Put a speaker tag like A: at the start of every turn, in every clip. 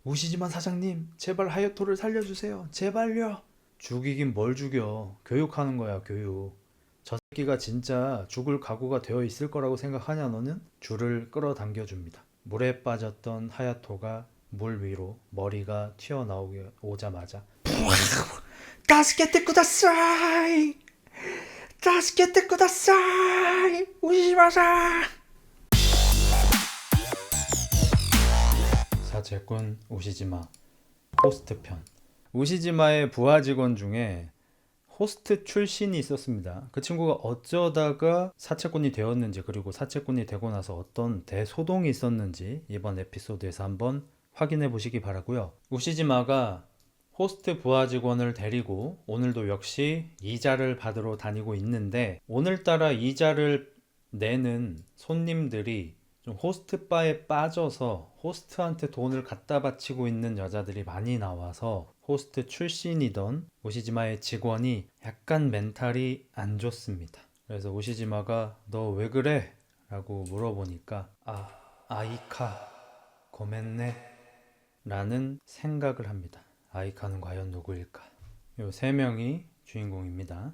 A: 우시지마 사장님, 제발 하야토를 살려주세요. 제발요. 죽이긴 뭘 죽여. 교육하는 거야, 교육. 저 새끼가 진짜 죽을 각오가 되어 있을 거라고 생각하냐 너는? 줄을 끌어당겨 줍니다. 물에 빠졌던 하야토가 물 위로 머리가 튀어나오자마자 助けてください! 助けてください! 우시지마사! 사채꾼 우시지마 호스트 편. 우시지마의 부하 직원 중에 호스트 출신이 있었습니다. 그 친구가 어쩌다가 사채꾼이 되었는지, 그리고 사채꾼이 되고 나서 어떤 대소동이 있었는지 이번 에피소드에서 한번 확인해 보시기 바라고요. 우시지마가 호스트 부하 직원을 데리고 오늘도 역시 이자를 받으러 다니고 있는데, 오늘따라 이자를 내는 손님들이 좀 호스트 바에 빠져서 호스트한테 돈을 갖다 바치고 있는 여자들이 많이 나와서 호스트 출신이던 우시지마의 직원이 약간 멘탈이 안 좋습니다. 그래서 우시지마가 너 왜 그래? 라고 물어보니까 아이카 고멘네 라는 생각을 합니다. 아이카는 과연 누구일까? 요 세 명이 주인공입니다.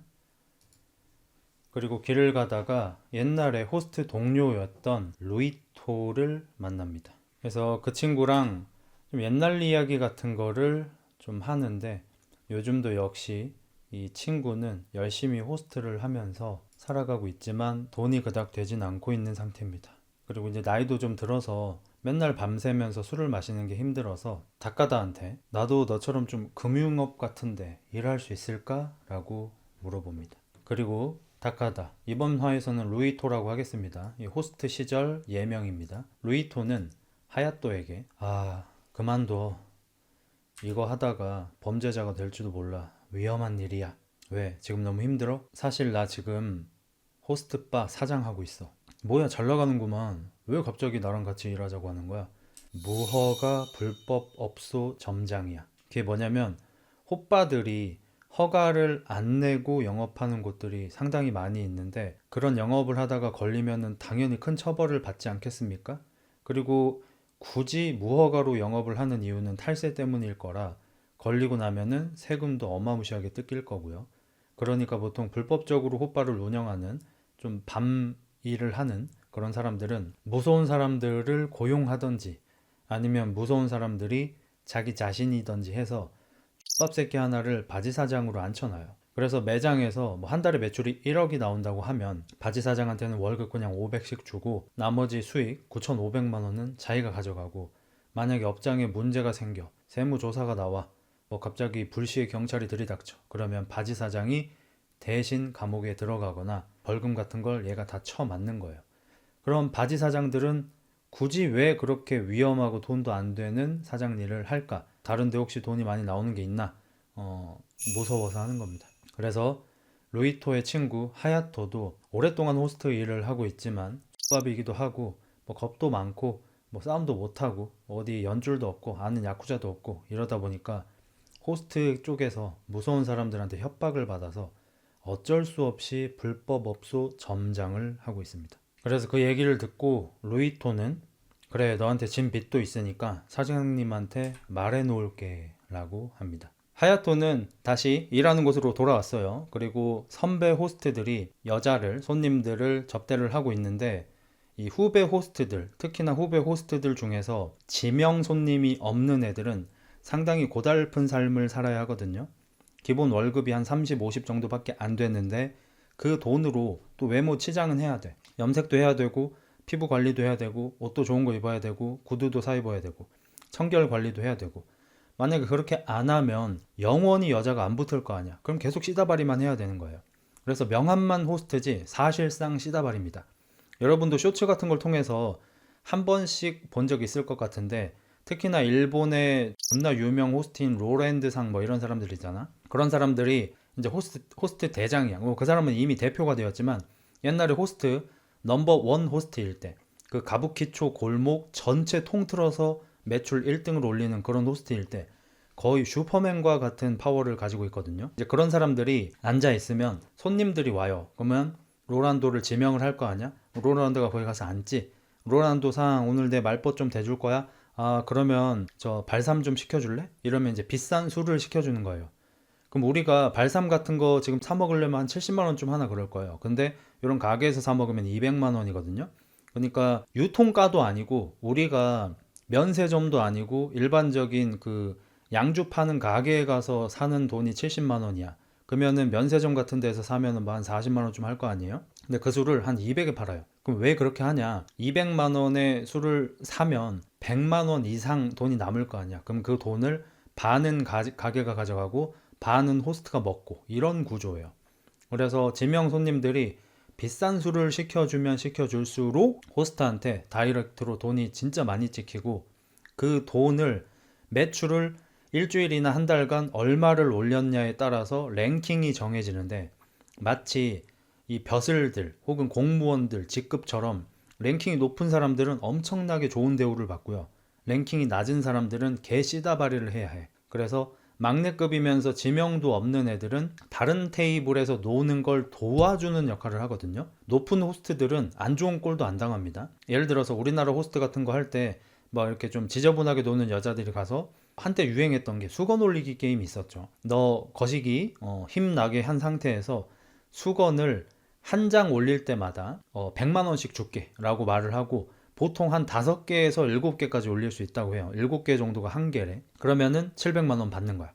A: 그리고 길을 가다가 옛날에 호스트 동료였던 루이토를 만납니다. 그래서 그 친구랑 좀 옛날 이야기 같은 거를 좀 하는데, 요즘도 역시 이 친구는 열심히 호스트를 하면서 살아가고 있지만 돈이 그닥 되진 않고 있는 상태입니다. 그리고 이제 나이도 좀 들어서 맨날 밤새면서 술을 마시는 게 힘들어서 다카다한테 나도 너처럼 좀 금융업 같은데 일할 수 있을까? 라고 물어봅니다. 그리고 다카다, 이번 화에서는 루이토라고 하겠습니다. 이 호스트 시절 예명입니다. 루이토는 하야토에게 그만둬. 이거 하다가 범죄자가 될지도 몰라. 위험한 일이야. 왜? 지금 너무 힘들어? 사실 나 지금 호스트바 사장하고 있어. 뭐야, 잘 나가는구만. 왜 갑자기 나랑 같이 일하자고 하는 거야? 무허가 불법 업소 점장이야. 그게 뭐냐면 호빠들이 허가를 안 내고 영업하는 곳들이 상당히 많이 있는데, 그런 영업을 하다가 걸리면은 당연히 큰 처벌을 받지 않겠습니까? 그리고 굳이 무허가로 영업을 하는 이유는 탈세 때문일 거라 걸리고 나면은 세금도 어마무시하게 뜯길 거고요. 그러니까 보통 불법적으로 호빠를 운영하는 좀 밤 일을 하는 그런 사람들은 무서운 사람들을 고용하던지 아니면 무서운 사람들이 자기 자신이던지 해서 밥 새끼 하나를 바지 사장으로 앉혀놔요. 그래서 매장에서 뭐 한 달에 매출이 1억이 나온다고 하면 바지 사장한테는 월급 그냥 500씩 주고 나머지 수익 9,500만 원은 자기가 가져가고, 만약에 업장에 문제가 생겨 세무조사가 나와 뭐 갑자기 불시에 경찰이 들이닥쳐 그러면 바지 사장이 대신 감옥에 들어가거나 벌금 같은 걸 얘가 다 쳐맞는 거예요. 그럼 바지 사장들은 굳이 왜 그렇게 위험하고 돈도 안 되는 사장 일을 할까? 다른데 혹시 돈이 많이 나오는 게 있나? 무서워서 하는 겁니다. 그래서 루이토의 친구 하야토도 오랫동안 호스트 일을 하고 있지만 수밥이기도 하고 뭐 겁도 많고 뭐 싸움도 못하고 어디 연줄도 없고 아는 야쿠자도 없고 이러다 보니까 호스트 쪽에서 무서운 사람들한테 협박을 받아서 어쩔 수 없이 불법 업소 점장을 하고 있습니다. 그래서 그 얘기를 듣고 루이토는 그래, 너한테 진 빚도 있으니까 사장님한테 말해 놓을게 라고 합니다. 하야토는 다시 일하는 곳으로 돌아왔어요. 그리고 선배 호스트들이 손님들을 접대를 하고 있는데, 이 후배 호스트들, 특히나 후배 호스트들 중에서 지명 손님이 없는 애들은 상당히 고달픈 삶을 살아야 하거든요. 기본 월급이 한 30, 50 정도밖에 안 되는데 그 돈으로 또 외모 치장은 해야 돼. 염색도 해야 되고 피부 관리도 해야 되고 옷도 좋은 거 입어야 되고 구두도 사 입어야 되고 청결 관리도 해야 되고, 만약에 그렇게 안 하면 영원히 여자가 안 붙을 거 아니야. 그럼 계속 씨다바리만 해야 되는 거예요. 그래서 명함만 호스트지 사실상 씨다바리입니다. 여러분도 쇼츠 같은 걸 통해서 한 번씩 본 적 있을 것 같은데, 특히나 일본의 존나 유명 호스트인 로랜드상 뭐 이런 사람들 있잖아. 그런 사람들이 이제 호스트 대장이야. 그 사람은 이미 대표가 되었지만 옛날에 호스트 넘버 원 호스트일 때 그 가부키초 골목 전체 통틀어서 매출 1등을 올리는 그런 호스트일 때 거의 슈퍼맨과 같은 파워를 가지고 있거든요. 이제 그런 사람들이 앉아 있으면 손님들이 와요. 그러면 로란도를 지명을 할 거 아니야? 로란도가 거기 가서 앉지. 로란도 상 오늘 내 말벗 좀 대줄 거야? 아, 그러면 저 발삼 좀 시켜줄래? 이러면 이제 비싼 술을 시켜주는 거예요. 그럼 우리가 발삼 같은 거 지금 사 먹으려면 한 70만 원쯤 하나 그럴 거예요. 근데 이런 가게에서 사 먹으면 200만 원이거든요. 그러니까 유통가도 아니고 우리가 면세점도 아니고 일반적인 그 양주 파는 가게에 가서 사는 돈이 70만 원이야. 그러면은 면세점 같은 데서 사면은 뭐 한 40만 원쯤 할 거 아니에요? 근데 그 술을 한 200에 팔아요. 그럼 왜 그렇게 하냐? 200만 원의 술을 사면 100만 원 이상 돈이 남을 거 아니야. 그럼 그 돈을 반은 가게가 가져가고 반은 호스트가 먹고 이런 구조예요. 그래서 지명 손님들이 비싼 술을 시켜주면 시켜줄수록 호스트한테 다이렉트로 돈이 진짜 많이 찍히고 그 돈을 매출을 일주일이나 한 달간 얼마를 올렸냐에 따라서 랭킹이 정해지는데 마치 이 벼슬들 혹은 공무원들 직급처럼 랭킹이 높은 사람들은 엄청나게 좋은 대우를 받고요. 랭킹이 낮은 사람들은 개 씨다발이를 해야 해. 그래서 막내급이면서 지명도 없는 애들은 다른 테이블에서 노는 걸 도와주는 역할을 하거든요. 높은 호스트들은 안 좋은 꼴도 안 당합니다. 예를 들어서 우리나라 호스트 같은 거 할 때 뭐 이렇게 좀 지저분하게 노는 여자들이 가서 한때 유행했던 게 수건 올리기 게임이 있었죠. 너 거시기 힘나게 한 상태에서 수건을 한 장 올릴 때마다 100만 원씩 줄게 라고 말을 하고 보통 한 5개에서 7개까지 올릴 수 있다고 해요. 7개 정도가 한 개래. 그러면은 700만 원 받는 거야.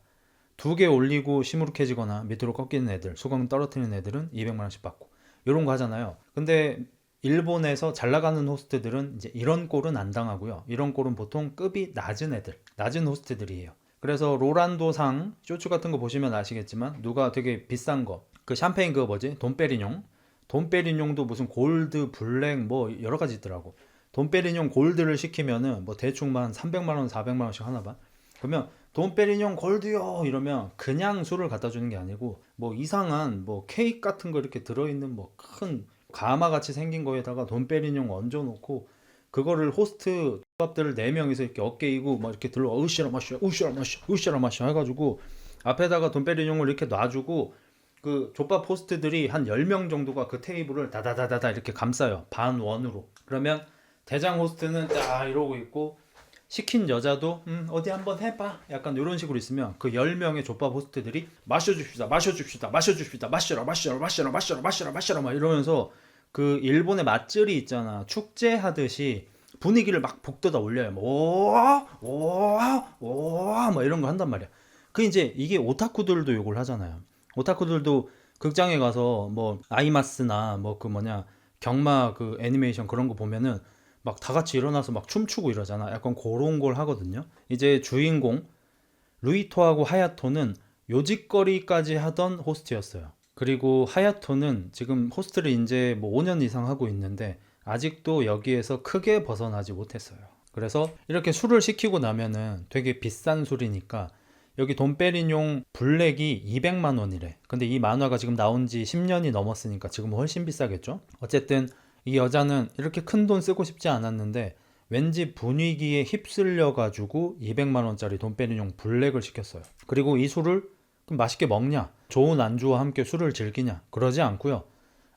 A: 2개 올리고 시무룩해지거나 밑으로 꺾이는 애들, 수건 떨어뜨리는 애들은 200만 원씩 받고. 이런 거 하잖아요. 근데 일본에서 잘 나가는 호스트들은 이제 이런 꼴은 안 당하고요. 이런 꼴은 보통 급이 낮은 애들, 낮은 호스트들이에요. 그래서 로란도상 쇼츠 같은 거 보시면 아시겠지만 누가 되게 비싼 거, 그 샴페인 그거 뭐지? 돈페리뇽. 돈페리뇽도 무슨 골드, 블랙 뭐 여러 가지 있더라고. 돈페리뇽 골드를 시키면은 뭐 대충만 300만 원, 400만 원씩 하나 봐. 그러면 돈페리뇽 골드요 이러면 그냥 술을 갖다 주는 게 아니고 뭐 이상한 뭐 케이크 같은 거 이렇게 들어있는 뭐 큰 가마 같이 생긴 거에다가 돈페리뇽 얹어 놓고 그거를 호스트 밥들을 4명이서 이렇게 어깨 이고 막 이렇게 들러 으쌰라 마셔 으쌰라 마셔 으쌰라 마셔 해가지고 앞에다가 돈페리뇽을 이렇게 놔주고 그 족밥 호스트들이 한 10명 정도가 그 테이블을 다다다다다 이렇게 감싸요. 반원으로. 그러면 대장 호스트는 딱 이러고 있고 시킨 여자도 어디 한번 해봐 약간 이런 식으로 있으면 그 10명의 족밥 호스트들이 마셔줍시다 마셔줍시다 마셔줍시다 마셔라 마셔라 마셔라 마셔라 마셔라 마셔라 막 이러면서 그 일본의 맛절이 있잖아 축제하듯이 분위기를 막 북돋아 올려요. 오오오오막 이런 거 한단 말이야. 그 이제 이게 오타쿠들도 욕을 하잖아요. 오타쿠들도 극장에 가서 뭐 아이마스나 뭐 그 뭐냐 경마 그 애니메이션 그런 거 보면은 막 다 같이 일어나서 막 춤추고 이러잖아. 약간 그런 걸 하거든요. 이제 주인공 루이토하고 하야토는 요직거리까지 하던 호스트였어요. 그리고 하야토는 지금 호스트를 이제 뭐 5년 이상 하고 있는데 아직도 여기에서 크게 벗어나지 못했어요. 그래서 이렇게 술을 시키고 나면은 되게 비싼 술이니까 여기 돈페리뇽 블랙이 200만 원이래. 근데 이 만화가 지금 나온 지 10년이 넘었으니까 지금 훨씬 비싸겠죠? 어쨌든 이 여자는 이렇게 큰 돈 쓰고 싶지 않았는데 왠지 분위기에 휩쓸려 가지고 200만 원짜리 돈페리뇽 블랙을 시켰어요. 그리고 이 술을 그럼 맛있게 먹냐? 좋은 안주와 함께 술을 즐기냐? 그러지 않고요.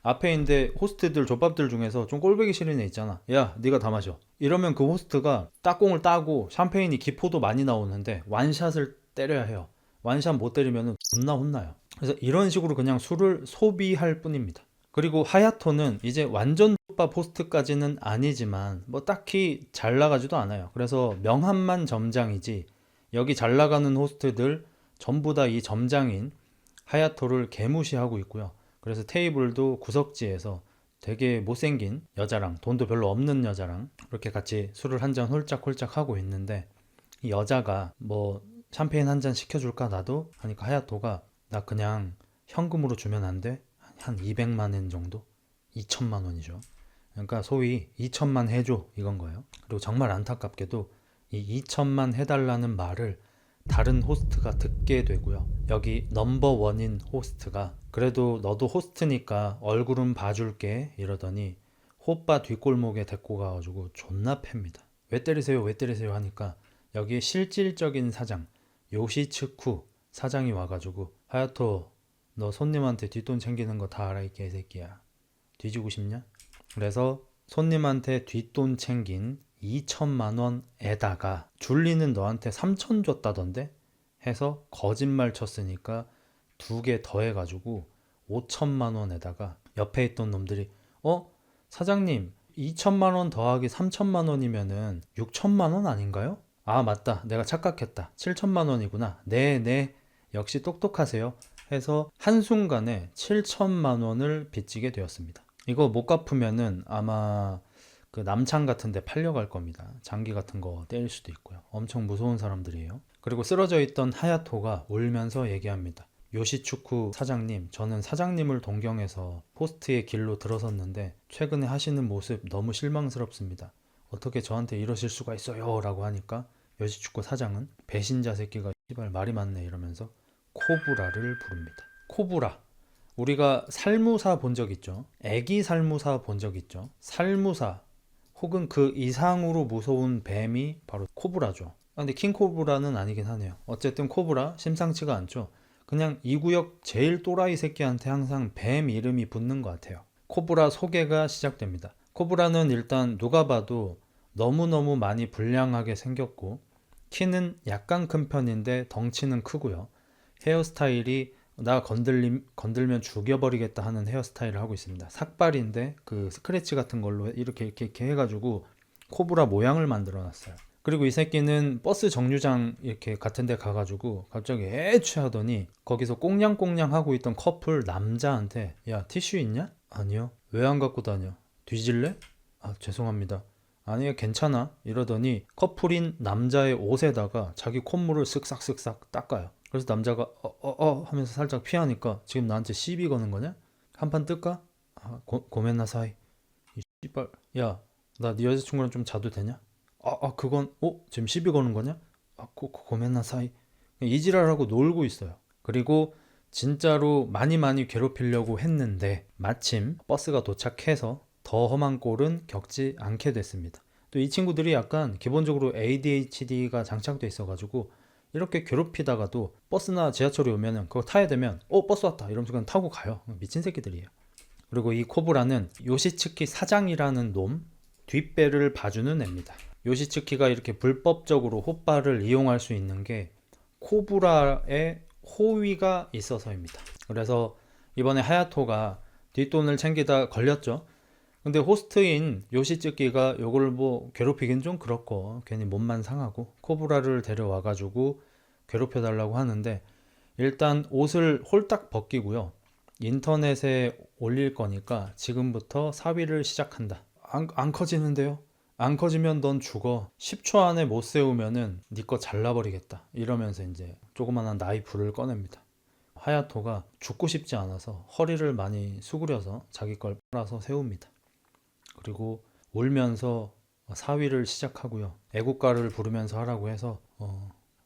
A: 앞에 있는데 호스트들 족밥들 중에서 좀 꼴보기 싫은 애 있잖아. 야, 네가 다 마셔. 이러면 그 호스트가 딱공을 따고 샴페인이 기포도 많이 나오는데 완샷을 때려야 해요. 완샷 못 때리면 존나 혼나요. 그래서 이런 식으로 그냥 술을 소비할 뿐입니다. 그리고 하야토는 이제 완전 족밥 호스트까지는 아니지만 뭐 딱히 잘 나가지도 않아요. 그래서 명함만 점장이지 여기 잘 나가는 호스트들 전부 다 이 점장인 하야토를 개무시하고 있고요. 그래서 테이블도 구석지에서 되게 못생긴 여자랑 돈도 별로 없는 여자랑 이렇게 같이 술을 한 잔 홀짝홀짝 하고 있는데 이 여자가 뭐 샴페인 한 잔 시켜줄까 나도? 하니까 하야토가 나 그냥 현금으로 주면 안 돼? 한 200만 엔 정도? 2천만 원이죠. 그러니까 소위 2천만 해줘 이건 거예요. 그리고 정말 안타깝게도 이 2천만 해달라는 말을 다른 호스트가 듣게 되고요. 여기 넘버원인 호스트가 그래도 너도 호스트니까 얼굴은 봐줄게 이러더니 호빠 뒷골목에 데리고 가가지고 존나 팹니다. 왜 때리세요 왜 때리세요 하니까 여기에 실질적인 사장 요시츠쿠 사장이 와가지고 하야토 너 손님한테 뒷돈 챙기는 거 다 알아 이 개새끼야. 뒤지고 싶냐? 그래서 손님한테 뒷돈 챙긴 2천만 원에다가 줄리는 너한테 3천 줬다던데 해서 거짓말 쳤으니까 두 개 더해가지고 5천만 원에다가 옆에 있던 놈들이 사장님 2천만 원 더하기 3천만 원이면은 6천만 원 아닌가요? 아 맞다 내가 착각했다 7천만 원이구나 네네 역시 똑똑하세요 해서 한순간에 7천만 원을 빚지게 되었습니다. 이거 못 갚으면은 아마 그 남창 같은 데 팔려갈 겁니다. 장기 같은 거 때릴 수도 있고요. 엄청 무서운 사람들이에요. 그리고 쓰러져 있던 하야토가 울면서 얘기합니다. 요시축구 사장님, 저는 사장님을 동경해서 포스트의 길로 들어섰는데 최근에 하시는 모습 너무 실망스럽습니다. 어떻게 저한테 이러실 수가 있어요? 라고 하니까 요시축구 사장은 배신자 새끼가 씨발 말이 많네 이러면서 코브라를 부릅니다. 코브라. 우리가 살무사 본 적 있죠? 애기 살무사 본 적 있죠? 살무사 혹은 그 이상으로 무서운 뱀이 바로 코브라죠. 근데 킹코브라는 아니긴 하네요. 어쨌든 코브라 심상치가 않죠. 그냥 이 구역 제일 또라이 새끼한테 항상 뱀 이름이 붙는 것 같아요. 코브라 소개가 시작됩니다. 코브라는 일단 누가 봐도 너무너무 많이 불량하게 생겼고 키는 약간 큰 편인데 덩치는 크고요. 헤어스타일이 나 건들면 죽여버리겠다 하는 헤어스타일을 하고 있습니다. 삭발인데 그 스크래치 같은 걸로 이렇게 해가지고 코브라 모양을 만들어 놨어요. 그리고 이 새끼는 버스 정류장 이렇게 같은 데 가가지고 갑자기 애취하더니 거기서 꽁냥꽁냥 하고 있던 커플 남자한테 야 티슈 있냐? 아니요. 왜 안 갖고 다녀? 뒤질래? 아 죄송합니다. 아니요 괜찮아 이러더니 커플인 남자의 옷에다가 자기 콧물을 쓱싹쓱싹 닦아요. 그래서 남자가 하면서 살짝 피하니까 지금 나한테 시비 거는 거냐? 한판 뜰까? 아, 고멘나사이 이 씨발 야 나 네 여자친구랑 좀 자도 되냐? 그건 지금 시비 거는 거냐? 고멘나사이 이 지랄하고 놀고 있어요. 그리고 진짜로 많이 괴롭히려고 했는데 마침 버스가 도착해서 더 험한 꼴은 겪지 않게 됐습니다. 또 이 친구들이 약간 기본적으로 ADHD가 장착돼 있어가지고 이렇게 괴롭히다가도 버스나 지하철이 오면은 그거 타야 되면 버스 왔다 이러면서 그냥 타고 가요. 미친 새끼들이에요. 그리고 이 코브라는 요시츠키 사장이라는 놈 뒷배를 봐주는 애입니다. 요시츠키가 이렇게 불법적으로 호빠를 이용할 수 있는 게 코브라의 호위가 있어서입니다. 그래서 이번에 하야토가 뒷돈을 챙기다 걸렸죠. 근데 호스트인 요시츠키가 요걸 뭐 괴롭히긴 좀 그렇고 괜히 몸만 상하고 코브라를 데려와가지고 괴롭혀달라고 하는데 일단 옷을 홀딱 벗기고요. 인터넷에 올릴 거니까 지금부터 사위를 시작한다. 안 커지는데요? 안 커지면 넌 죽어. 10초 안에 못 세우면은 네 거 잘라버리겠다. 이러면서 이제 조그만한 나이프를 꺼냅니다. 하야토가 죽고 싶지 않아서 허리를 많이 수그려서 자기 걸 빨아서 세웁니다. 그리고 울면서 사위를 시작하고요. 애국가를 부르면서 하라고 해서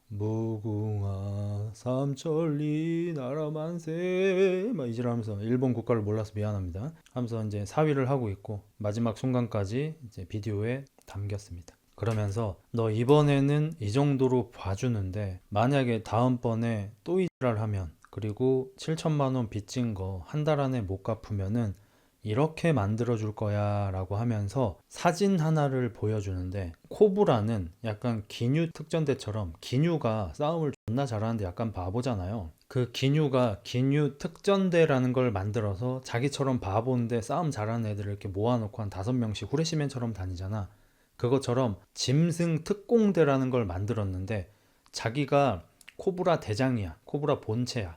A: 무궁화 삼천리 나라 만세 막 이지라면서 일본 국가를 몰라서 미안합니다 하면서 이제 사위를 하고 있고 마지막 순간까지 이제 비디오에 담겼습니다. 그러면서 너 이번에는 이 정도로 봐주는데 만약에 다음번에 또 이지랄 하면 그리고 7천만 원 빚진 거 한 달 안에 못 갚으면은 이렇게 만들어줄 거야 라고 하면서 사진 하나를 보여주는데 코브라는 약간 기뉴 특전대처럼 기뉴가 싸움을 존나 잘하는데 약간 바보잖아요. 그 기뉴가 기뉴 특전대라는 걸 만들어서 자기처럼 바보인데 싸움 잘하는 애들을 이렇게 모아놓고 한 5명씩 후레시맨처럼 다니잖아. 그것처럼 짐승 특공대라는 걸 만들었는데 자기가 코브라 대장이야. 코브라 본체야.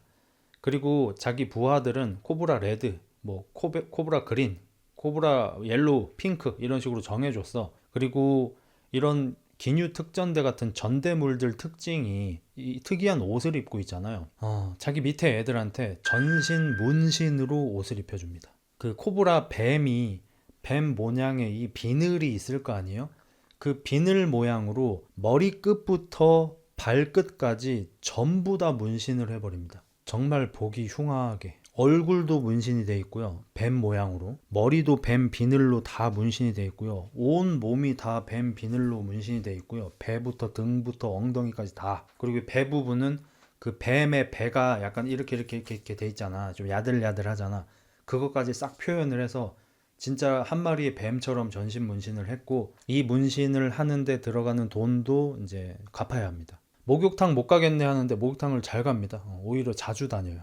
A: 그리고 자기 부하들은 코브라 레드 뭐 코브라 그린, 코브라 옐로우, 핑크 이런 식으로 정해줬어. 그리고 이런 기뉴 특전대 같은 전대물들 특징이 이 특이한 옷을 입고 있잖아요. 자기 밑에 애들한테 전신 문신으로 옷을 입혀줍니다. 그 코브라 뱀이 뱀 모양의 이 비늘이 있을 거 아니에요? 그 비늘 모양으로 머리 끝부터 발끝까지 전부 다 문신을 해버립니다. 정말 보기 흉하게. 얼굴도 문신이 돼 있고요. 뱀 모양으로. 머리도 뱀 비늘로 다 문신이 돼 있고요. 온 몸이 다 뱀 비늘로 문신이 돼 있고요. 배부터 등부터 엉덩이까지 다. 그리고 배 부분은 그 뱀의 배가 약간 이렇게 돼 있잖아. 좀 야들야들 하잖아. 그것까지 싹 표현을 해서 진짜 한 마리의 뱀처럼 전신 문신을 했고 이 문신을 하는데 들어가는 돈도 이제 갚아야 합니다. 목욕탕 못 가겠네 하는데 목욕탕을 잘 갑니다. 오히려 자주 다녀요.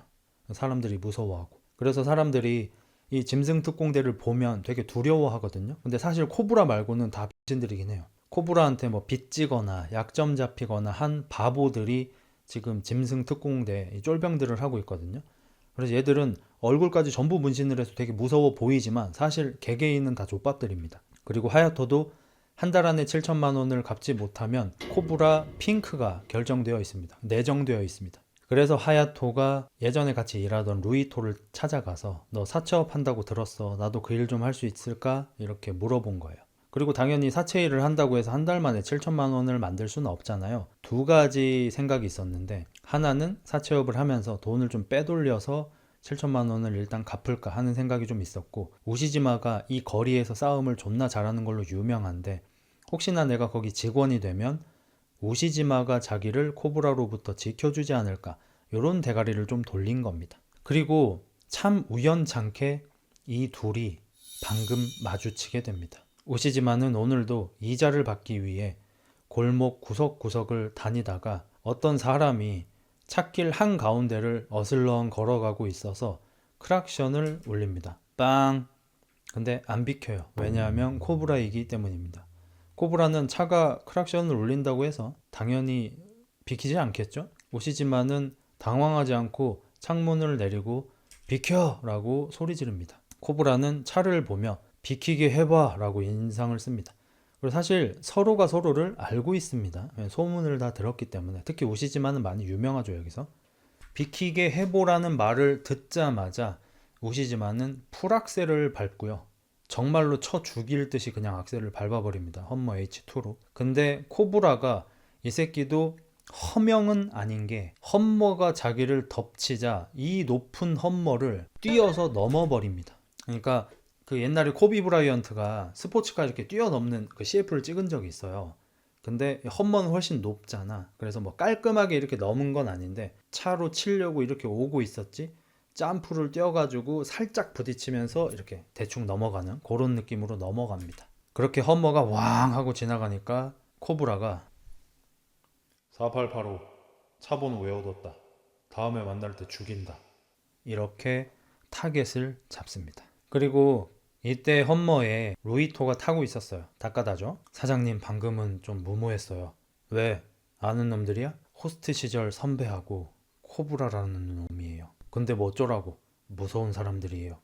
A: 사람들이 무서워하고. 그래서 사람들이 이 짐승 특공대를 보면 되게 두려워하거든요. 근데 사실 코브라 말고는 다 병신들이긴 해요. 코브라한테 뭐 빚지거나 약점 잡히거나 한 바보들이 지금 짐승 특공대 이 쫄병들을 하고 있거든요. 그래서 얘들은 얼굴까지 전부 문신을 해서 되게 무서워 보이지만 사실 개개인은 다 족밥들입니다. 그리고 하야토도 한 달 안에 7천만 원을 갚지 못하면 코브라 핑크가 결정되어 있습니다. 내정되어 있습니다. 그래서 하야토가 예전에 같이 일하던 루이토를 찾아가서 너 사채업 한다고 들었어. 나도 그 일 좀 할 수 있을까? 이렇게 물어본 거예요. 그리고 당연히 사채 일을 한다고 해서 한 달 만에 7천만 원을 만들 수는 없잖아요. 두 가지 생각이 있었는데 하나는 사채업을 하면서 돈을 좀 빼돌려서 7천만 원을 일단 갚을까 하는 생각이 좀 있었고 우시지마가 이 거리에서 싸움을 존나 잘하는 걸로 유명한데 혹시나 내가 거기 직원이 되면 우시지마가 자기를 코브라로부터 지켜주지 않을까 이런 대가리를 좀 돌린 겁니다. 그리고 참 우연찮게 이 둘이 방금 마주치게 됩니다. 우시지마는 오늘도 이자를 받기 위해 골목 구석구석을 다니다가 어떤 사람이 찻길 한가운데를 어슬렁 걸어가고 있어서 크락션을 울립니다. 빵! 근데 안 비켜요. 왜냐하면 코브라이기 때문입니다. 코브라는 차가 크락션을 울린다고 해서 당연히 비키지 않겠죠? 오시지마는 당황하지 않고 창문을 내리고 비켜! 라고 소리 지릅니다. 코브라는 차를 보며 비키게 해봐! 라고 인상을 씁니다. 그리고 사실 서로가 서로를 알고 있습니다. 소문을 다 들었기 때문에. 특히 우시지마는 많이 유명하죠, 여기서. 비키게 해보라는 말을 듣자마자 우시지마는 풀악셀을 밟고요. 정말로 쳐 죽일 듯이 그냥 악셀을 밟아버립니다. 험머 H2로. 근데 코브라가 이 새끼도 허명은 아닌 게 험머가 자기를 덮치자 이 높은 험머를 뛰어서 넘어버립니다. 그러니까 그 옛날에 코비 브라이언트가 스포츠카 이렇게 뛰어넘는 그 CF를 찍은 적이 있어요. 근데 험머는 훨씬 높잖아. 그래서 뭐 깔끔하게 이렇게 넘은 건 아닌데 차로 치려고 이렇게 오고 있었지. 점프를 뛰어가지고 살짝 부딪히면서 이렇게 대충 넘어가는 그런 느낌으로 넘어갑니다. 그렇게 험머가 왕 하고 지나가니까 코브라가 4885 차번호 외워뒀다. 다음에 만날 때 죽인다. 이렇게 타겟을 잡습니다. 그리고 이때 험머에 루이토가 타고 있었어요. 닦아다죠. 사장님 방금은 좀 무모했어요. 왜? 아는 놈들이야? 호스트 시절 선배하고 코브라라는 놈이에요. 근데 뭐 어쩌라고? 무서운 사람들이에요.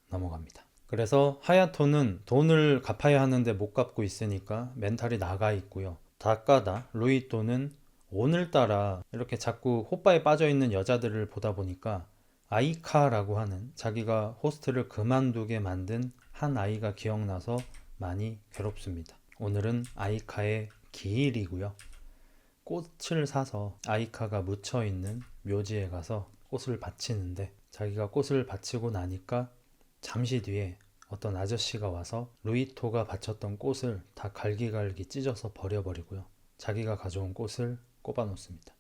A: 넘어갑니다. 그래서 하야토는 돈을 갚아야 하는데 못 갚고 있으니까 멘탈이 나가 있고요. 다까다 루이토는 오늘따라 이렇게 자꾸 호빠에 빠져있는 여자들을 보다 보니까 아이카라고 하는 자기가 호스트를 그만두게 만든 한 아이가 기억나서 많이 괴롭습니다. 오늘은 아이카의 기일이고요. 꽃을 사서 아이카가 묻혀있는 묘지에 가서 꽃을 바치는데 자기가 꽃을 바치고 나니까 잠시 뒤에 어떤 아저씨가 와서 루이토가 바쳤던 꽃을 다 갈기갈기 찢어서 버려버리고요. 자기가 가져온 꽃을 꼽아놓습니다.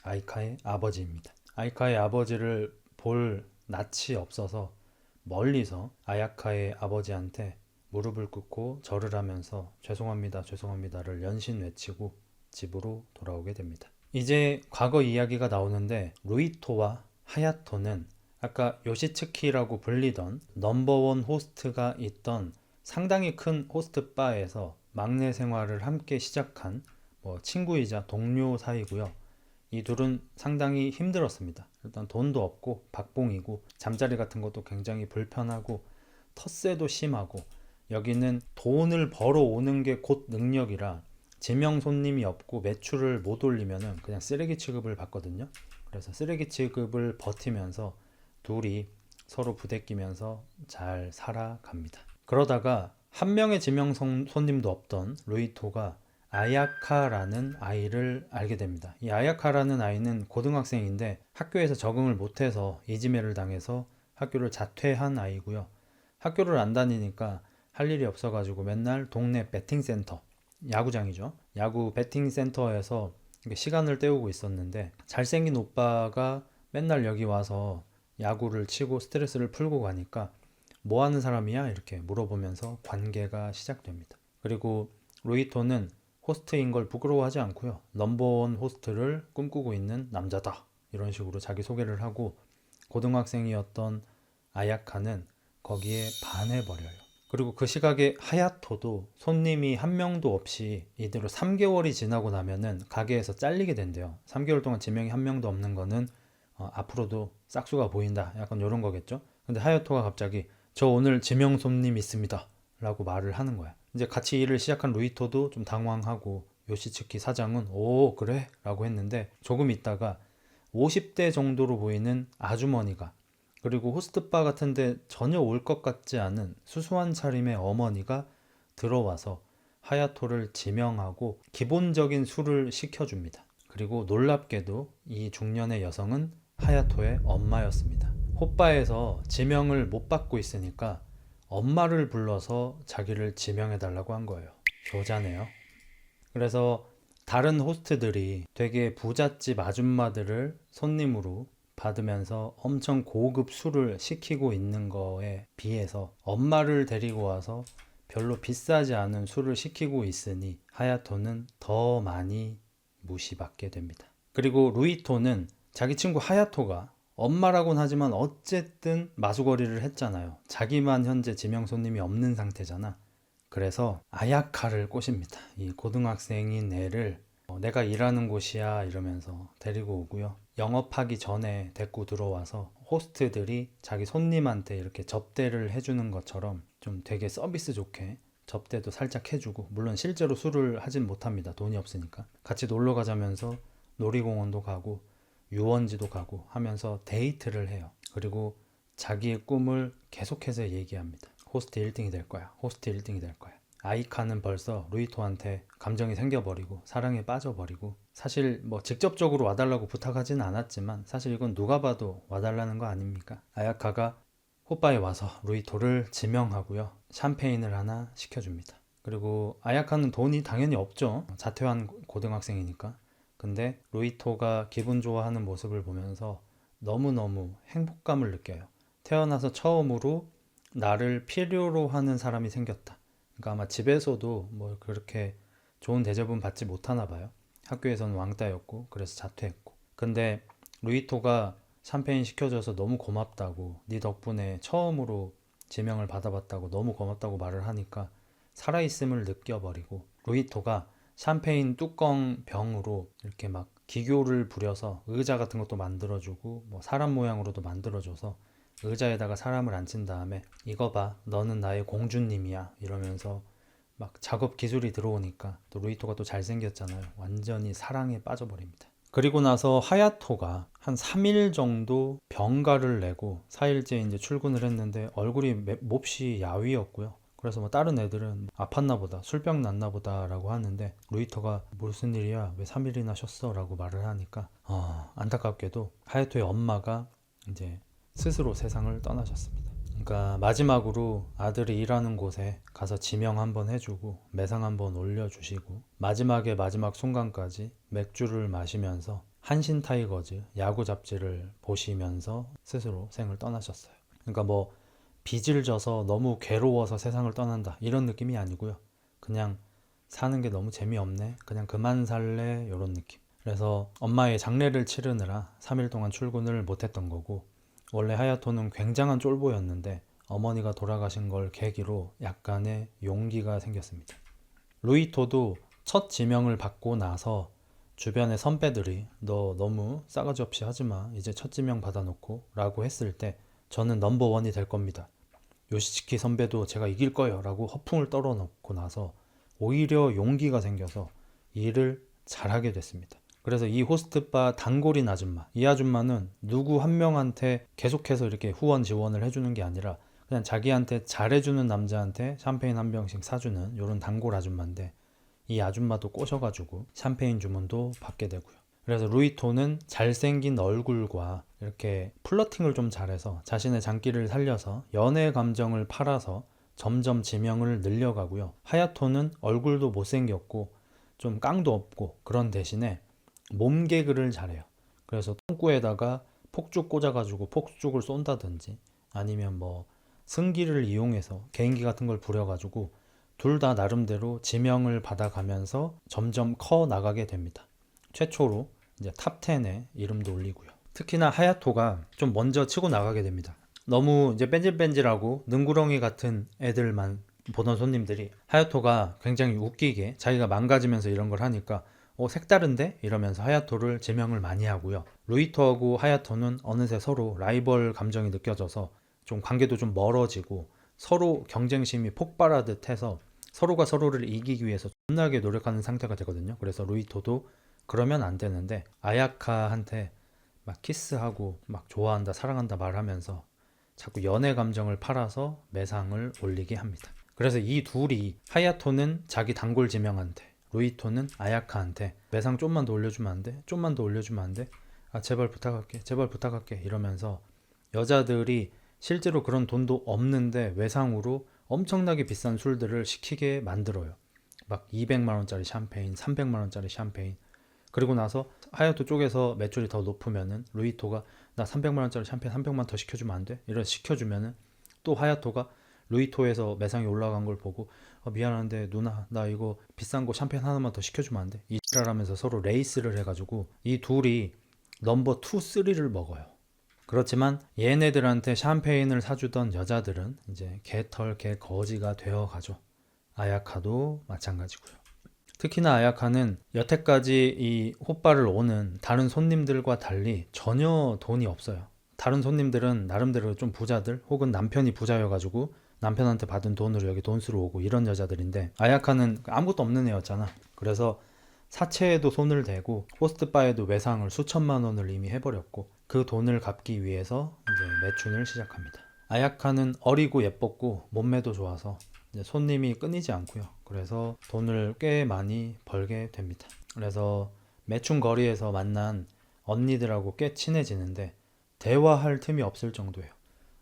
A: 아이카의 아버지입니다. 아이카의 아버지를 볼 낯이 없어서 멀리서 아야카의 아버지한테 무릎을 꿇고 절을 하면서 죄송합니다, 죄송합니다를 연신 외치고 집으로 돌아오게 됩니다. 이제 과거 이야기가 나오는데 루이토와 하야토는 아까 요시츠키라고 불리던 넘버원 호스트가 있던 상당히 큰 호스트 바에서 막내 생활을 함께 시작한 친구이자 동료 사이고요. 이 둘은 상당히 힘들었습니다. 일단 돈도 없고 박봉이고 잠자리 같은 것도 굉장히 불편하고 텃세도 심하고 여기는 돈을 벌어오는 게 곧 능력이라 지명 손님이 없고 매출을 못 올리면 그냥 쓰레기 취급을 받거든요. 그래서 쓰레기 취급을 버티면서 둘이 서로 부대끼면서 잘 살아갑니다. 그러다가 한 명의 지명 손님도 없던 루이토가 아야카라는 아이를 알게 됩니다. 이 아야카라는 아이는 고등학생인데 학교에서 적응을 못해서 이지매를 당해서 학교를 자퇴한 아이고요. 학교를 안 다니니까 할 일이 없어가지고 맨날 동네 배팅센터, 야구장이죠. 야구 배팅센터에서 시간을 때우고 있었는데 잘생긴 오빠가 맨날 여기 와서 야구를 치고 스트레스를 풀고 가니까 뭐 하는 사람이야? 이렇게 물어보면서 관계가 시작됩니다. 그리고 루이토는 호스트인 걸 부끄러워하지 않고요. 넘버원 호스트를 꿈꾸고 있는 남자다. 이런 식으로 자기 소개를 하고 고등학생이었던 아야카는 거기에 반해버려요. 그리고 그 시각에 하야토도 손님이 한 명도 없이 이대로 3개월이 지나고 나면은 가게에서 잘리게 된대요. 3개월 동안 지명이 한 명도 없는 거는 앞으로도 싹수가 보인다. 약간 이런 거겠죠. 근데 하야토가 갑자기 저 오늘 지명 손님 있습니다. 라고 말을 하는 거야. 이제 같이 일을 시작한 루이토도 좀 당황하고 요시츠키 사장은 오 그래? 라고 했는데 조금 있다가 50대 정도로 보이는 아주머니가 그리고 호스트바 같은데 전혀 올 것 같지 않은 수수한 차림의 어머니가 들어와서 하야토를 지명하고 기본적인 술을 시켜줍니다. 그리고 놀랍게도 이 중년의 여성은 하야토의 엄마였습니다. 호빠에서 지명을 못 받고 있으니까 엄마를 불러서 자기를 지명해달라고 한 거예요. 효자네요. 그래서 다른 호스트들이 되게 부잣집 아줌마들을 손님으로 받으면서 엄청 고급 술을 시키고 있는 거에 비해서 엄마를 데리고 와서 별로 비싸지 않은 술을 시키고 있으니 하야토는 더 많이 무시받게 됩니다. 그리고 루이토는 자기 친구 하야토가 엄마라고는 하지만 어쨌든 마수거리를 했잖아요. 자기만 현재 지명 손님이 없는 상태잖아. 그래서 아야카를 꼬십니다. 이 고등학생인 애를 내가 일하는 곳이야 이러면서 데리고 오고요. 영업하기 전에 데리고 들어와서 호스트들이 자기 손님한테 이렇게 접대를 해주는 것처럼 좀 되게 서비스 좋게 접대도 살짝 해주고, 물론 실제로 술을 하진 못합니다. 돈이 없으니까. 같이 놀러 가자면서 놀이공원도 가고 유원지도 가고 하면서 데이트를 해요. 그리고 자기의 꿈을 계속해서 얘기합니다. 호스트 1등이 될 거야. 호스트 1등이 될 거야. 아이카는 벌써 루이토한테 감정이 생겨버리고 사랑에 빠져버리고, 사실 뭐 직접적으로 와달라고 부탁하진 않았지만 사실 이건 누가 봐도 와달라는 거 아닙니까? 아야카가 호빠에 와서 루이토를 지명하고요. 샴페인을 하나 시켜줍니다. 그리고 아야카는 돈이 당연히 없죠. 자퇴한 고등학생이니까. 근데 루이토가 기분 좋아하는 모습을 보면서 너무너무 행복감을 느껴요. 태어나서 처음으로 나를 필요로 하는 사람이 생겼다. 그러니까 아마 집에서도 뭐 그렇게 좋은 대접은 받지 못하나 봐요. 학교에서는 왕따였고 그래서 자퇴했고. 근데 루이토가 샴페인 시켜줘서 너무 고맙다고, 네 덕분에 처음으로 지명을 받아봤다고 너무 고맙다고 말을 하니까 살아있음을 느껴버리고, 루이토가 샴페인 뚜껑 병으로 이렇게 막 기교를 부려서 의자 같은 것도 만들어주고 뭐 사람 모양으로도 만들어줘서 의자에다가 사람을 앉힌 다음에 이거 봐, 너는 나의 공주님이야 이러면서 막 작업 기술이 들어오니까 또 루이토가 또 잘생겼잖아요. 완전히 사랑에 빠져버립니다. 그리고 나서 하야토가 한 3일 정도 병가를 내고 4일째 이제 출근을 했는데 얼굴이 몹시 야위였고요. 그래서 뭐 다른 애들은 아팠나 보다, 술병 났나 보다 라고 하는데 루이토가 무슨 일이야, 왜 3일이나 쉬었어 라고 말을 하니까 안타깝게도 하야토의 엄마가 이제 스스로 세상을 떠나셨습니다. 그러니까 마지막으로 아들이 일하는 곳에 가서 지명 한번 해주고 매상 한번 올려주시고 마지막에 마지막 순간까지 맥주를 마시면서 한신 타이거즈 야구 잡지를 보시면서 스스로 생을 떠나셨어요. 그러니까 뭐 빚을 져서 너무 괴로워서 세상을 떠난다 이런 느낌이 아니고요. 그냥 사는 게 너무 재미없네, 그냥 그만 살래, 이런 느낌. 그래서 엄마의 장례를 치르느라 3일 동안 출근을 못했던 거고, 원래 하야토는 굉장한 쫄보였는데 어머니가 돌아가신 걸 계기로 약간의 용기가 생겼습니다. 루이토도 첫 지명을 받고 나서 주변의 선배들이 너 너무 싸가지 없이 하지마, 이제 첫 지명 받아놓고 라고 했을 때 저는 넘버원이 될 겁니다, 요시츠키 선배도 제가 이길 거예요 라고 허풍을 떨어놓고 나서 오히려 용기가 생겨서 일을 잘하게 됐습니다. 그래서 이 호스트바 단골인 아줌마, 이 아줌마는 누구 한 명한테 계속해서 이렇게 후원 지원을 해주는 게 아니라 그냥 자기한테 잘해주는 남자한테 샴페인 한 병씩 사주는 이런 단골 아줌마인데, 이 아줌마도 꼬셔가지고 샴페인 주문도 받게 되고요. 그래서 루이토는 잘생긴 얼굴과 이렇게 플러팅을 좀 잘해서 자신의 장기를 살려서 연애 감정을 팔아서 점점 지명을 늘려가고요. 하야토는 얼굴도 못생겼고 좀 깡도 없고 그런 대신에 몸개그를 잘해요. 그래서 똥꼬에다가 폭죽 꽂아가지고 폭죽을 쏜다든지, 아니면 뭐 승기를 이용해서 개인기 같은 걸 부려가지고 둘 다 나름대로 지명을 받아가면서 점점 커 나가게 됩니다. 최초로 이제 탑10에 이름도 올리고요. 특히나 하야토가 좀 먼저 치고 나가게 됩니다. 너무 이제 뺀질뺀질하고 능구렁이 같은 애들만 보던 손님들이 하야토가 굉장히 웃기게 자기가 망가지면서 이런 걸 하니까 색다른데? 이러면서 하야토를 지명을 많이 하고요. 루이토하고 하야토는 어느새 서로 라이벌 감정이 느껴져서 좀 관계도 좀 멀어지고 서로 경쟁심이 폭발하듯 해서 서로가 서로를 이기기 위해서 존나게 노력하는 상태가 되거든요. 그래서 루이토도 그러면 안 되는데 아야카한테 막 키스하고 막 좋아한다 사랑한다 말하면서 자꾸 연애 감정을 팔아서 매상을 올리게 합니다. 그래서 이 둘이 하야토는 자기 단골 지명한테 루이토는 아야카한테 매상 좀만 더 올려주면 안 돼? 좀만 더 올려주면 안 돼? 아 제발 부탁할게 제발 부탁할게 이러면서 여자들이 실제로 그런 돈도 없는데 외상으로 엄청나게 비싼 술들을 시키게 만들어요. 막 200만원짜리 샴페인 300만원짜리 샴페인 그리고 나서 하야토 쪽에서 매출이 더 높으면은 루이토가 나 300만원짜리 샴페인 300만 더 시켜주면 안 돼? 이런 시켜주면은 또 하야토가 루이토에서 매상이 올라간 걸 보고 미안한데 누나 나 이거 비싼 거 샴페인 하나만 더 시켜주면 안 돼? 이 지랄하면서 서로 레이스를 해가지고 이 둘이 넘버 2, 3를 먹어요. 그렇지만 얘네들한테 샴페인을 사주던 여자들은 이제 개털 개거지가 되어가죠. 아야카도 마찬가지고요. 특히나 아야카는 여태까지 이 호빠를 오는 다른 손님들과 달리 전혀 돈이 없어요. 다른 손님들은 나름대로 좀 부자들 혹은 남편이 부자여가지고 남편한테 받은 돈으로 여기 돈 쓰러 오고 이런 여자들인데 아야카는 아무것도 없는 애였잖아. 그래서 사채에도 손을 대고 호스트바에도 외상을 수천만 원을 이미 해버렸고 그 돈을 갚기 위해서 이제 매춘을 시작합니다. 아야카는 어리고 예뻤고 몸매도 좋아서 이제 손님이 끊이지 않고요. 그래서 돈을 꽤 많이 벌게 됩니다. 그래서 매춘 거리에서 만난 언니들하고 꽤 친해지는데 대화할 틈이 없을 정도예요.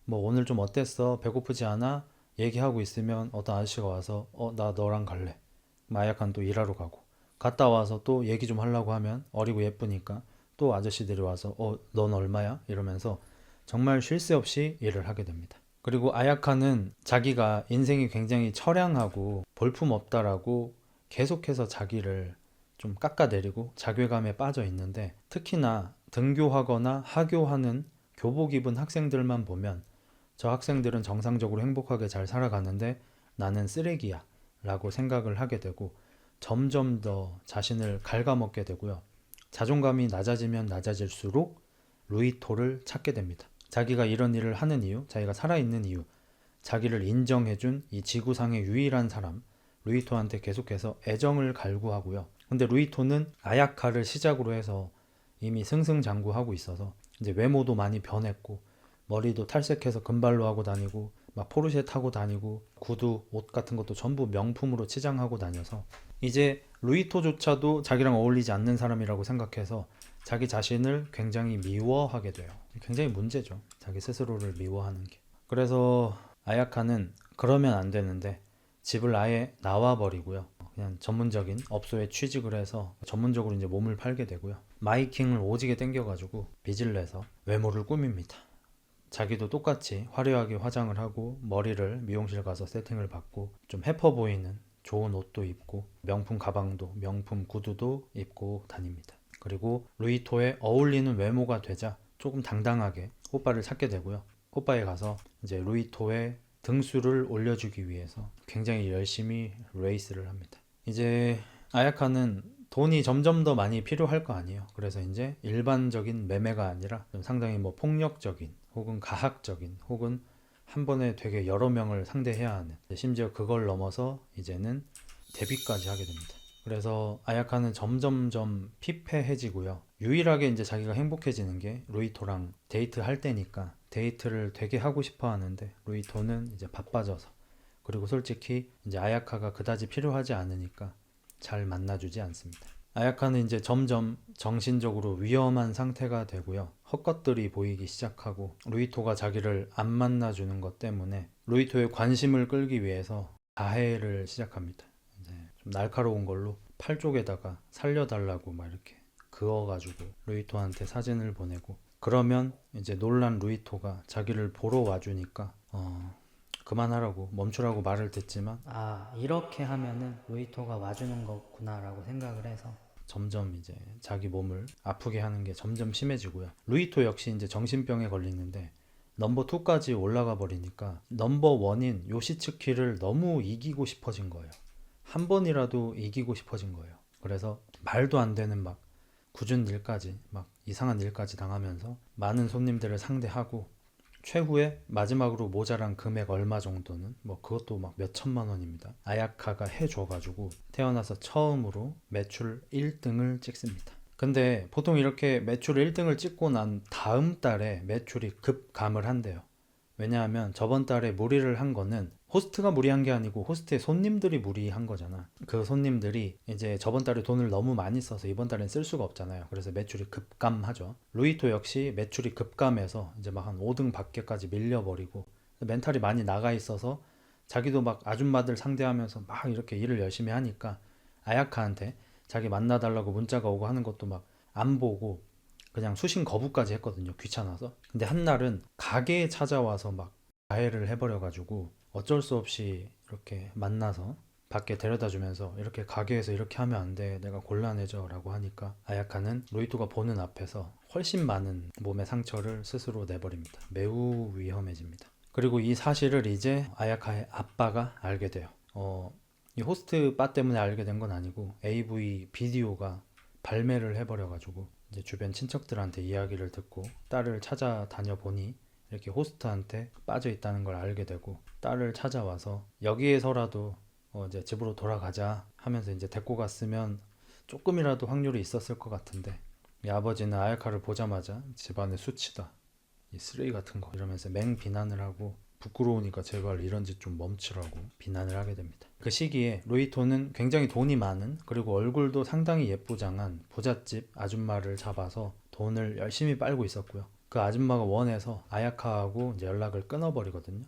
A: 뭐 오늘 좀 어땠어? 배고프지 않아? 얘기하고 있으면 어떤 아저씨가 와서 나 너랑 갈래. 아야카는 또 일하러 가고 갔다 와서 또 얘기 좀 하려고 하면 어리고 예쁘니까 또 아저씨들이 와서 넌 얼마야? 이러면서 정말 쉴 새 없이 일을 하게 됩니다. 그리고 아야카는 자기가 인생이 굉장히 처량하고 볼품없다라고 계속해서 자기를 좀 깎아내리고 자괴감에 빠져 있는데 특히나 등교하거나 하교하는 교복 입은 학생들만 보면 저 학생들은 정상적으로 행복하게 잘 살아가는데 나는 쓰레기야 라고 생각을 하게 되고 점점 더 자신을 갉아먹게 되고요. 자존감이 낮아지면 낮아질수록 루이토를 찾게 됩니다. 자기가 이런 일을 하는 이유, 자기가 살아있는 이유, 자기를 인정해준 이 지구상의 유일한 사람 루이토한테 계속해서 애정을 갈구하고요. 근데 루이토는 아야카를 시작으로 해서 이미 승승장구하고 있어서 이제 외모도 많이 변했고 머리도 탈색해서 금발로 하고 다니고 막 포르쉐 타고 다니고 구두, 옷 같은 것도 전부 명품으로 치장하고 다녀서 이제 루이토조차도 자기랑 어울리지 않는 사람이라고 생각해서 자기 자신을 굉장히 미워하게 돼요. 굉장히 문제죠. 자기 스스로를 미워하는 게. 그래서 아야카는 그러면 안 되는데 집을 아예 나와버리고요. 그냥 전문적인 업소에 취직을 해서 전문적으로 이제 몸을 팔게 되고요. 마이킹을 오지게 땡겨가지고 빚을 내서 외모를 꾸밉니다. 자기도 똑같이 화려하게 화장을 하고 머리를 미용실 가서 세팅을 받고 좀 해퍼 보이는 좋은 옷도 입고 명품 가방도 명품 구두도 입고 다닙니다. 그리고 루이토에 어울리는 외모가 되자 조금 당당하게 호빠를 찾게 되고요. 호빠에 가서 이제 루이토의 등수를 올려주기 위해서 굉장히 열심히 레이스를 합니다. 이제 아야카는 돈이 점점 더 많이 필요할 거 아니에요. 그래서 이제 일반적인 매매가 아니라 좀 상당히 뭐 폭력적인 혹은 가학적인 혹은 한 번에 되게 여러 명을 상대해야 하는 심지어 그걸 넘어서 이제는 데뷔까지 하게 됩니다. 그래서 아야카는 점점점 피폐해지고요. 유일하게 이제 자기가 행복해지는 게 루이토랑 데이트할 때니까 데이트를 되게 하고 싶어 하는데 루이토는 이제 바빠져서 그리고 솔직히 이제 아야카가 그다지 필요하지 않으니까 잘 만나주지 않습니다. 아야카는 이제 점점 정신적으로 위험한 상태가 되고요. 헛것들이 보이기 시작하고 루이토가 자기를 안 만나주는 것 때문에 루이토의 관심을 끌기 위해서 가해를 시작합니다. 이제 좀 날카로운 걸로 팔 쪽에다가 살려달라고 막 이렇게 그어가지고 루이토한테 사진을 보내고 그러면 이제 놀란 루이토가 자기를 보러 와주니까 그만하라고 멈추라고 말을 듣지만
B: 아, 이렇게 하면은 루이토가 와주는 거구나라고 생각을 해서.
A: 점점 이제 자기 몸을 아프게 하는 게 점점 심해지고요. 루이토 역시 이제 정신병에 걸리는데 넘버 2까지 올라가 버리니까 넘버 1인 요시츠키를 너무 이기고 싶어진 거예요. 한 번이라도 이기고 싶어진 거예요. 그래서 말도 안 되는 막 굳은 일까지 막 이상한 일까지 당하면서 많은 손님들을 상대하고 최후에 마지막으로 모자란 금액 얼마 정도는 뭐 그것도 막 몇 천만 원입니다. 아야카가 해줘가지고 태어나서 처음으로 매출 1등을 찍습니다. 근데 보통 이렇게 매출 1등을 찍고 난 다음 달에 매출이 급감을 한대요. 왜냐하면 저번 달에 무리를 한 거는 호스트가 무리한 게 아니고 호스트의 손님들이 무리한 거잖아. 그 손님들이 이제 저번 달에 돈을 너무 많이 써서 이번 달엔 쓸 수가 없잖아요. 그래서 매출이 급감하죠. 루이토 역시 매출이 급감해서 이제 막 한 5등 밖에까지 밀려버리고 멘탈이 많이 나가 있어서 자기도 막 아줌마들 상대하면서 막 이렇게 일을 열심히 하니까 아야카한테 자기 만나달라고 문자가 오고 하는 것도 막 안 보고 그냥 수신 거부까지 했거든요. 귀찮아서. 근데 한날은 가게에 찾아와서 막 가해를 해버려가지고 어쩔 수 없이 이렇게 만나서 밖에 데려다 주면서 이렇게 가게에서 이렇게 하면 안 돼. 내가 곤란해져 라고 하니까 아야카는 로이토가 보는 앞에서 훨씬 많은 몸의 상처를 스스로 내버립니다. 매우 위험해집니다. 그리고 이 사실을 이제 아야카의 아빠가 알게 돼요. 이 호스트 바 때문에 알게 된 건 아니고 AV 비디오가 발매를 해버려가지고 이제 주변 친척들한테 이야기를 듣고 딸을 찾아다녀 보니 이렇게 호스트한테 빠져 있다는 걸 알게 되고 딸을 찾아와서 여기에서라도 이제 집으로 돌아가자 하면서 이제 데리고 갔으면 조금이라도 확률이 있었을 것 같은데 이 아버지는 아야카를 보자마자 집안의 수치다 이 쓰레기 같은 거 이러면서 맹 비난을 하고 부끄러우니까 제발 이런 짓 좀 멈추라고 비난을 하게 됩니다. 그 시기에 로이토는 굉장히 돈이 많은 그리고 얼굴도 상당히 예쁘장한 부잣집 아줌마를 잡아서 돈을 열심히 빨고 있었고요. 그 아줌마가 원해서 아야카하고 이제 연락을 끊어버리거든요.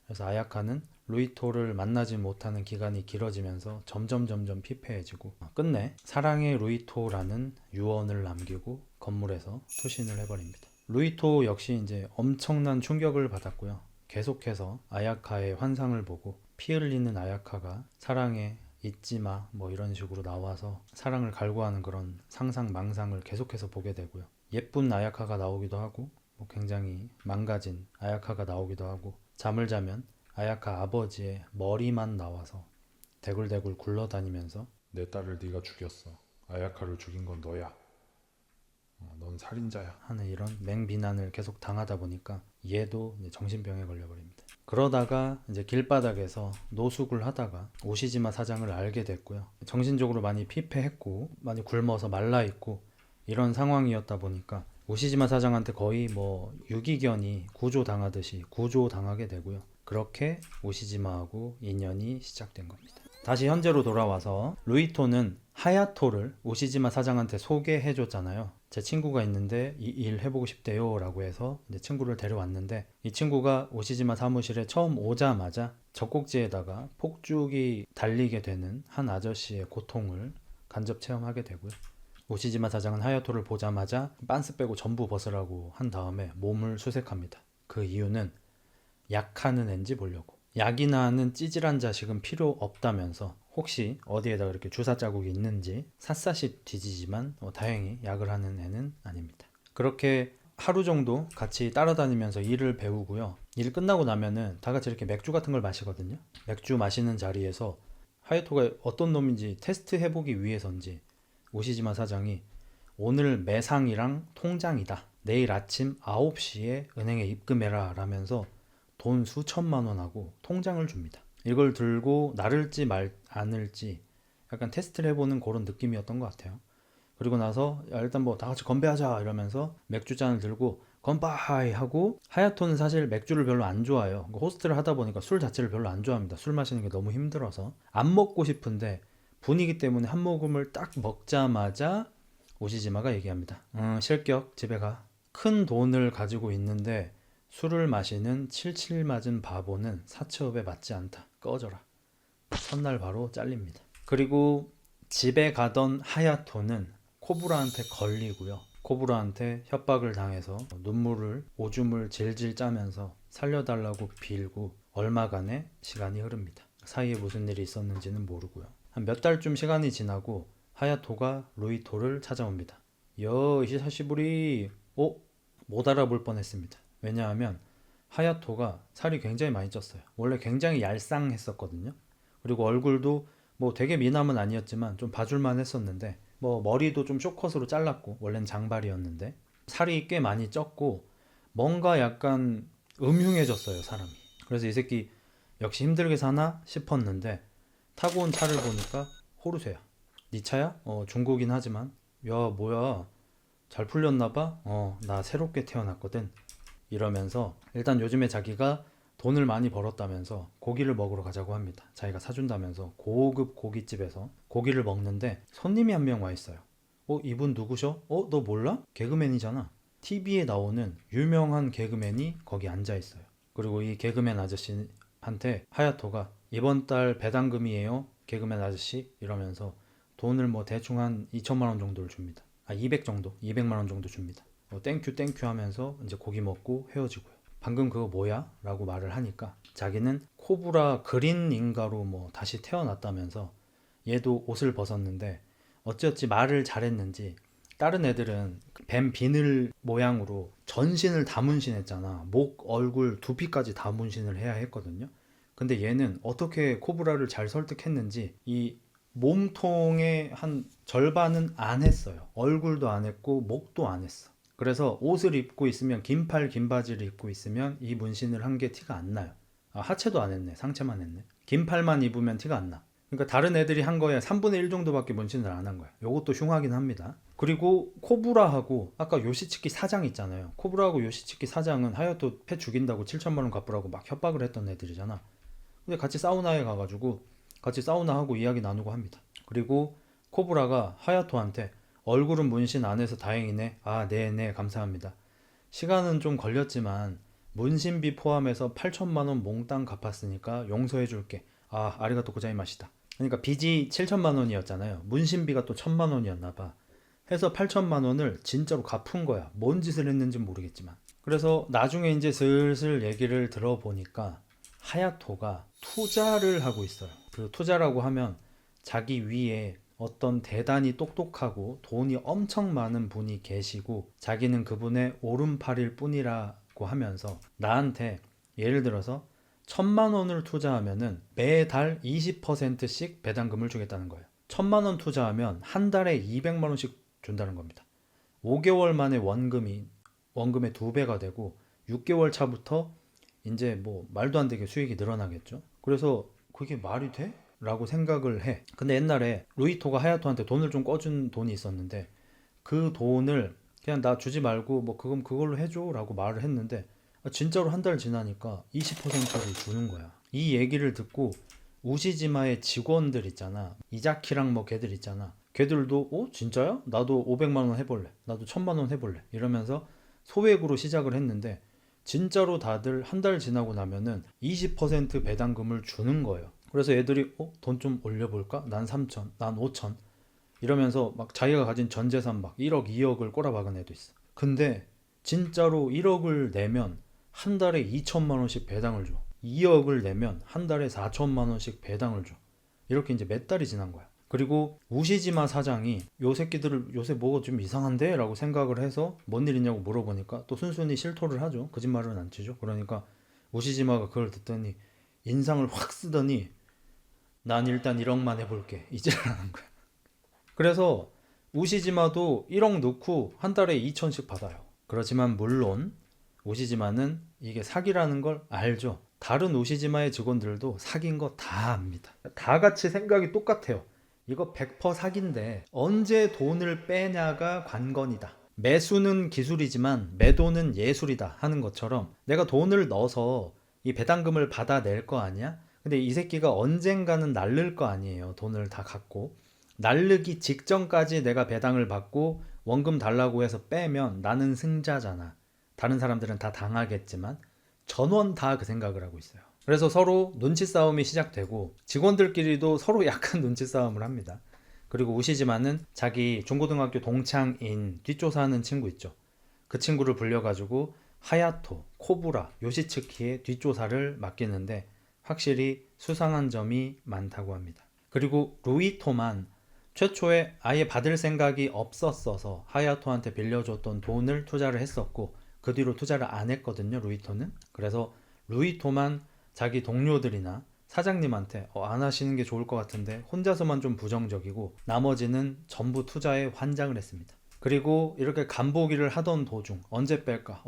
A: 그래서 아야카는 루이토를 만나지 못하는 기간이 길어지면서 점점 피폐해지고 끝내 사랑의 루이토라는 유언을 남기고 건물에서 투신을 해버립니다. 루이토 역시 이제 엄청난 충격을 받았고요. 계속해서 아야카의 환상을 보고 피 흘리는 아야카가 사랑해 잊지마 뭐 이런 식으로 나와서 사랑을 갈구하는 그런 상상 망상을 계속해서 보게 되고요. 예쁜 아야카가 나오기도 하고 뭐 굉장히 망가진 아야카가 나오기도 하고 잠을 자면 아야카 아버지의 머리만 나와서 대굴대굴 굴러다니면서 내 딸을 네가 죽였어. 아야카를 죽인 건 너야. 넌 살인자야. 하는 이런 맹비난을 계속 당하다 보니까 얘도 이제 정신병에 걸려버립니다. 그러다가 이제 길바닥에서 노숙을 하다가 오시지마 사장을 알게 됐고요. 정신적으로 많이 피폐했고 많이 굶어서 말라있고 이런 상황이었다 보니까 오시지마 사장한테 거의 뭐 유기견이 구조당하듯이 구조당하게 되고요. 그렇게 오시지마하고 인연이 시작된 겁니다. 다시 현재로 돌아와서 루이토는 하야토를 오시지마 사장한테 소개해줬잖아요. 제 친구가 있는데 이 일 해보고 싶대요 라고 해서 이제 친구를 데려왔는데 이 친구가 오시지마 사무실에 처음 오자마자 젖꼭지에다가 폭죽이 달리게 되는 한 아저씨의 고통을 간접 체험하게 되고요. 오시지마 사장은 하야토를 보자마자 빤스 빼고 전부 벗으라고 한 다음에 몸을 수색합니다. 그 이유는 약하는 앤지 보려고. 약이나 하는 찌질한 자식은 필요 없다면서 혹시 어디에다 이렇게 주사 자국이 있는지 샅샅이 뒤지지만 다행히 약을 하는 애는 아닙니다. 그렇게 하루 정도 같이 따라다니면서 일을 배우고요. 일 끝나고 나면은 다 같이 이렇게 맥주 같은 걸 마시거든요. 맥주 마시는 자리에서 하야토가 어떤 놈인지 테스트 해보기 위해서인지 오시지마 사장이 오늘 매상이랑 통장이다. 내일 아침 9시에 은행에 입금해라 라면서 돈 수천만 원하고 통장을 줍니다. 이걸 들고 나를지 말 않을지 약간 테스트를 해보는 그런 느낌이었던 것 같아요. 그리고 나서 야, 일단 뭐 다 같이 건배하자 이러면서 맥주잔을 들고 건바이 하고 하야토는 사실 맥주를 별로 안 좋아해요. 호스트를 하다 보니까 술 자체를 별로 안 좋아합니다. 술 마시는 게 너무 힘들어서 안 먹고 싶은데 분위기 때문에 한 모금을 딱 먹자마자 오시지마가 얘기합니다. 실격 집에 가. 큰 돈을 가지고 있는데 술을 마시는 칠칠 맞은 바보는 사채업에 맞지 않다. 꺼져라. 첫날 바로 잘립니다. 그리고 집에 가던 하야토는 코브라한테 걸리고요. 코브라한테 협박을 당해서 눈물을 오줌을 질질 짜면서 살려달라고 빌고 얼마간의 시간이 흐릅니다. 사이에 무슨 일이 있었는지는 모르고요. 한 몇 달쯤 시간이 지나고 하야토가 루이토를 찾아옵니다. 히사시부리. 못 알아볼 뻔했습니다. 왜냐하면 하야토가 살이 굉장히 많이 쪘어요. 원래 굉장히 얄쌍했었거든요. 그리고 얼굴도 뭐 되게 미남은 아니었지만 좀 봐줄만 했었는데, 뭐 머리도 좀 쇼컷으로 잘랐고 원래는 장발이었는데 살이 꽤 많이 쪘고 뭔가 약간 음흉해졌어요, 사람이. 그래서 이 새끼 역시 힘들게 사나 싶었는데 타고 온 차를 보니까 호르쉐야. 네 차야? 중고긴 하지만. 야, 뭐야, 잘 풀렸나 봐? 나 새롭게 태어났거든. 이러면서 일단 요즘에 자기가 돈을 많이 벌었다면서 고기를 먹으러 가자고 합니다. 자기가 사준다면서 고급 고깃집에서 고기를 먹는데 손님이 한 명 와 있어요. 이분 누구셔? 너 몰라? 개그맨이잖아. TV에 나오는 유명한 개그맨이 거기 앉아 있어요. 그리고 이 개그맨 아저씨한테 하야토가 이번 달 배당금이에요, 개그맨 아저씨, 이러면서 돈을 뭐 대충 한 2천만 원 정도를 줍니다. 200 정도, 200만 원 정도 줍니다. 땡큐 땡큐 하면서 이제 고기 먹고 헤어지고요. 방금 그거 뭐야? 라고 말을 하니까 자기는 코브라 그린 잉가로 뭐 다시 태어났다면서 얘도 옷을 벗었는데 어찌어찌 말을 잘했는지 다른 애들은 뱀 비늘 모양으로 전신을 다 문신했잖아. 목, 얼굴, 두피까지 다 문신을 해야 했거든요. 근데 얘는 어떻게 코브라를 잘 설득했는지 이 몸통의 한 절반은 안 했어요. 얼굴도 안 했고 목도 안 했어. 그래서 옷을 입고 있으면, 긴팔 긴 바지를 입고 있으면 이 문신을 한 게 티가 안 나요. 하체도 안 했네. 상체만 했네. 긴팔만 입으면 티가 안 나. 그러니까 다른 애들이 한 거에 3분의 1 정도밖에 문신을 안 한 거야. 요것도 흉하긴 합니다. 그리고 코브라하고 아까 요시츠키 사장 있잖아요. 코브라하고 요시츠키 사장은 하야토 패 죽인다고 7천만 원 갚으라고 막 협박을 했던 애들이잖아. 근데 같이 사우나에 가가지고 같이 사우나하고 이야기 나누고 합니다. 그리고 코브라가 하야토한테 얼굴은 문신 안 해서 다행이네. 네네, 감사합니다. 시간은 좀 걸렸지만 문신비 포함해서 8천만 원 몽땅 갚았으니까 용서해 줄게. 아리가또 고자이마시다. 그러니까 빚이 7천만 원이었잖아요. 문신비가 또 1천만 원이었나 봐. 해서 8천만 원을 진짜로 갚은 거야. 뭔 짓을 했는지 모르겠지만. 그래서 나중에 이제 슬슬 얘기를 들어보니까 하야토가 투자를 하고 있어요. 그 투자라고 하면 자기 위에 어떤 대단히 똑똑하고 돈이 엄청 많은 분이 계시고 자기는 그분의 오른팔일 뿐이라고 하면서 나한테 예를 들어서 1,000만 원을 투자하면은 매달 20%씩 배당금을 주겠다는 거예요. 1,000만 원 투자하면 한 달에 200만 원씩 준다는 겁니다. 5개월 만에 원금의 2배가 되고 6개월 차부터 이제 뭐 말도 안 되게 수익이 늘어나겠죠. 그래서 그게 말이 돼? 라고 생각을 해. 근데 옛날에 루이토가 하야토한테 돈을 좀 꿔준 돈이 있었는데 그 돈을 그냥 나 주지 말고 뭐 그건 그걸로 해줘 라고 말을 했는데 진짜로 한 달 지나니까 20%를 주는 거야. 이 얘기를 듣고 우시지마의 직원들 있잖아, 이자키랑 뭐 걔들 있잖아, 걔들도 진짜야? 나도 500만 원 해볼래, 나도 1,000만 원 해볼래, 이러면서 소액으로 시작을 했는데 진짜로 다들 한 달 지나고 나면은 20% 배당금을 주는 거예요. 그래서 애들이 돈 좀 올려볼까? 난 3천, 난 5천, 이러면서 막 자기가 가진 전 재산 막 1억, 2억을 꼬라박은 애도 있어. 근데 진짜로 1억을 내면 한 달에 2천만 원씩 배당을 줘. 2억을 내면 한 달에 4천만 원씩 배당을 줘. 이렇게 이제 몇 달이 지난 거야. 그리고 우시지마 사장이 요 새끼들을 요새 뭐가 좀 이상한데? 라고 생각을 해서 뭔 일 있냐고 물어보니까 또 순순히 실토를 하죠. 거짓말은 안 치죠. 그러니까 우시지마가 그걸 듣더니 인상을 확 쓰더니 난 일단 1억만 해볼게, 이제를 하는 거야. 그래서 우시지마도 1억 넣고 한 달에 2천씩 받아요. 그렇지만 물론 우시지마는 이게 사기라는 걸 알죠. 다른 우시지마의 직원들도 사기인 거 다 압니다. 다 같이 생각이 똑같아요. 이거 100% 사기인데 언제 돈을 빼냐가 관건이다. 매수는 기술이지만 매도는 예술이다 하는 것처럼 내가 돈을 넣어서 이 배당금을 받아낼 거 아니야? 근데 이 새끼가 언젠가는 날릴 거 아니에요. 돈을 다 갖고. 날르기 직전까지 내가 배당을 받고 원금 달라고 해서 빼면 나는 승자잖아. 다른 사람들은 다 당하겠지만 전원 다 그 생각을 하고 있어요. 그래서 서로 눈치 싸움이 시작되고 직원들끼리도 서로 약간 눈치 싸움을 합니다. 그리고 우시지마는 자기 중고등학교 동창인 뒷조사하는 친구 있죠. 그 친구를 불려가지고 하야토, 코브라, 요시츠키의 뒷조사를 맡기는데 확실히 수상한 점이 많다고 합니다. 그리고 루이토만 최초에 아예 받을 생각이 없었어서 하야토한테 빌려줬던 돈을 투자를 했었고 그 뒤로 투자를 안 했거든요. 루이토는. 그래서 루이토만 자기 동료들이나 사장님한테 안 하시는 게 좋을 것 같은데 혼자서만 좀 부정적이고 나머지는 전부 투자에 환장을 했습니다. 그리고 이렇게 간보기를 하던 도중 언제 뺄까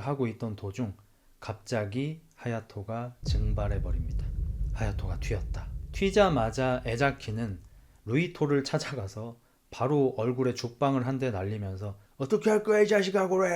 A: 하고 있던 도중 갑자기 하야토가 증발해 버립니다. 하야토가 튀었다. 튀자마자 에자키는 루이토를 찾아가서 바로 얼굴에 죽방을 한 대 날리면서 어떻게 할 거야 이 자식아 그래.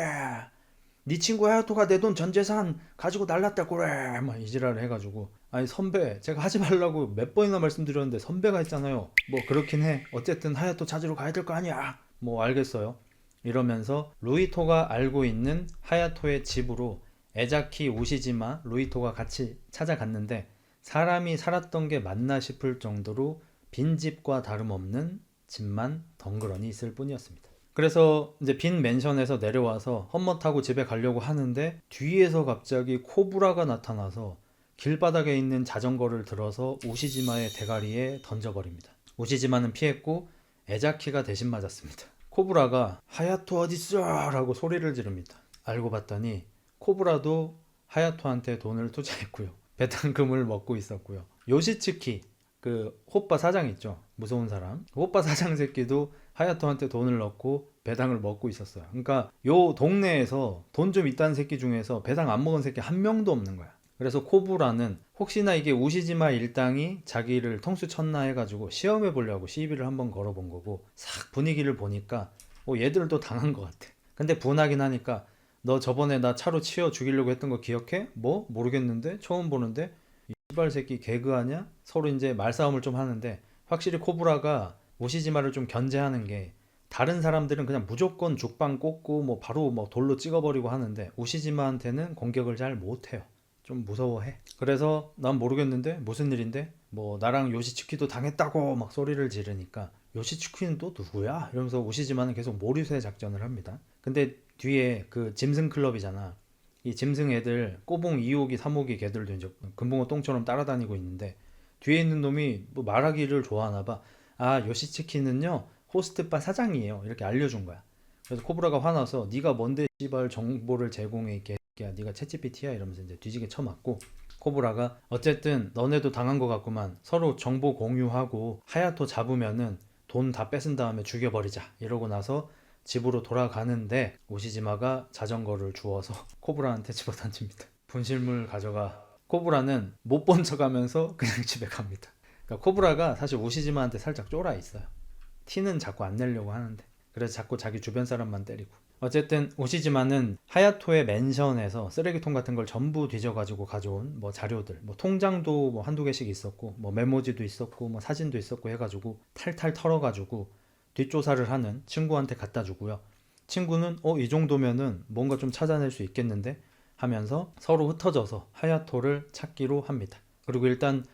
A: 네 친구 하야토가 내 돈 전 재산 가지고 날랐다 그래. 막 이지랄을 해가지고 아니 선배 제가 하지 말라고 몇 번이나 말씀드렸는데 선배가 했잖아요. 뭐 그렇긴 해. 어쨌든 하야토 찾으러 가야 될 거 아니야. 뭐 알겠어요. 이러면서 루이토가 알고 있는 하야토의 집으로 에자키, 우시지마, 루이토가 같이 찾아갔는데 사람이 살았던 게 맞나 싶을 정도로 빈집과 다름없는 집만 덩그러니 있을 뿐이었습니다. 그래서 이제 빈 맨션에서 내려와서 헛멋하고 집에 가려고 하는데 뒤에서 갑자기 코브라가 나타나서 길바닥에 있는 자전거를 들어서 우시지마의 대가리에 던져버립니다. 우시지마는 피했고 에자키가 대신 맞았습니다. 코브라가 하야토 어딨어? 라고 소리를 지릅니다. 알고 봤더니 코브라도 하야토한테 돈을 투자했고요. 배당금을 먹고 있었고요. 요시츠키 그 호빠 사장 있죠. 무서운 사람. 호빠 사장 새끼도 하야토한테 돈을 넣고 배당을 먹고 있었어요. 그러니까 요 동네에서 돈 좀 있다는 새끼 중에서 배당 안 먹은 새끼 한 명도 없는 거야. 그래서 코브라는 혹시나 이게 우시지마 일당이 자기를 통수 쳤나 해가지고 시험해 보려고 시비를 한번 걸어본 거고 싹 분위기를 보니까 얘들도 당한 것 같아. 근데 분하긴 하니까 너 저번에 나 차로 치여 죽이려고 했던 거 기억해? 뭐? 모르겠는데? 처음 보는데? 이 씨발 새끼 개그하냐? 서로 이제 말싸움을 좀 하는데 확실히 코브라가 우시지마를 좀 견제하는 게 다른 사람들은 그냥 무조건 죽방 꽂고 뭐 바로 뭐 돌로 찍어버리고 하는데 우시지마한테는 공격을 잘 못해요. 좀 무서워해. 그래서 난 모르겠는데 무슨 일인데 뭐 나랑 요시츠키도 당했다고 막 소리를 지르니까 요시츠키는 또 누구야? 이러면서 우시지마는 계속 모류새 작전을 합니다. 근데 뒤에 그 짐승 클럽이잖아. 이 짐승 애들 꼬봉 2호기 3호기 걔들도 이제 금붕어 똥처럼 따라다니고 있는데 뒤에 있는 놈이 뭐 말하기를 좋아하나 봐. 아 요시츠키는요 호스트바 사장이에요. 이렇게 알려준 거야. 그래서 코브라가 화나서 네가 뭔데 씨발 정보를 제공해 이 개새끼야. 네가 챗GPT야 이러면서 이제 뒤지게 쳐맞고 코브라가 어쨌든 너네도 당한 것 같구만. 서로 정보 공유하고 하야토 잡으면은 돈 다 뺏은 다음에 죽여버리자. 이러고 나서 집으로 돌아가는데 오시지마가 자전거를 주워서 코브라한테 집어던집니다. 분실물 가져가. 코브라는 못 본 척하면서 그냥 집에 갑니다. 그러니까 코브라가 사실 오시지마한테 살짝 쫄아 있어요. 티는 자꾸 안 내려고 하는데 그래서 자꾸 자기 주변 사람만 때리고 어쨌든 오시지마는 하야토의 맨션에서 쓰레기통 같은 걸 전부 뒤져가지고 가져온 뭐 자료들 뭐 통장도 뭐 한두 개씩 있었고 뭐 메모지도 있었고 뭐 사진도 있었고 해가지고 탈탈 털어가지고 뒷조사를 하는 친구한테 갖다 주고요. 친구는 이 정도면은 뭔가 좀 찾아낼 수 있겠는데 하면서 서로 흩어져서 하야토를 찾기로 합니다. 그리고 일단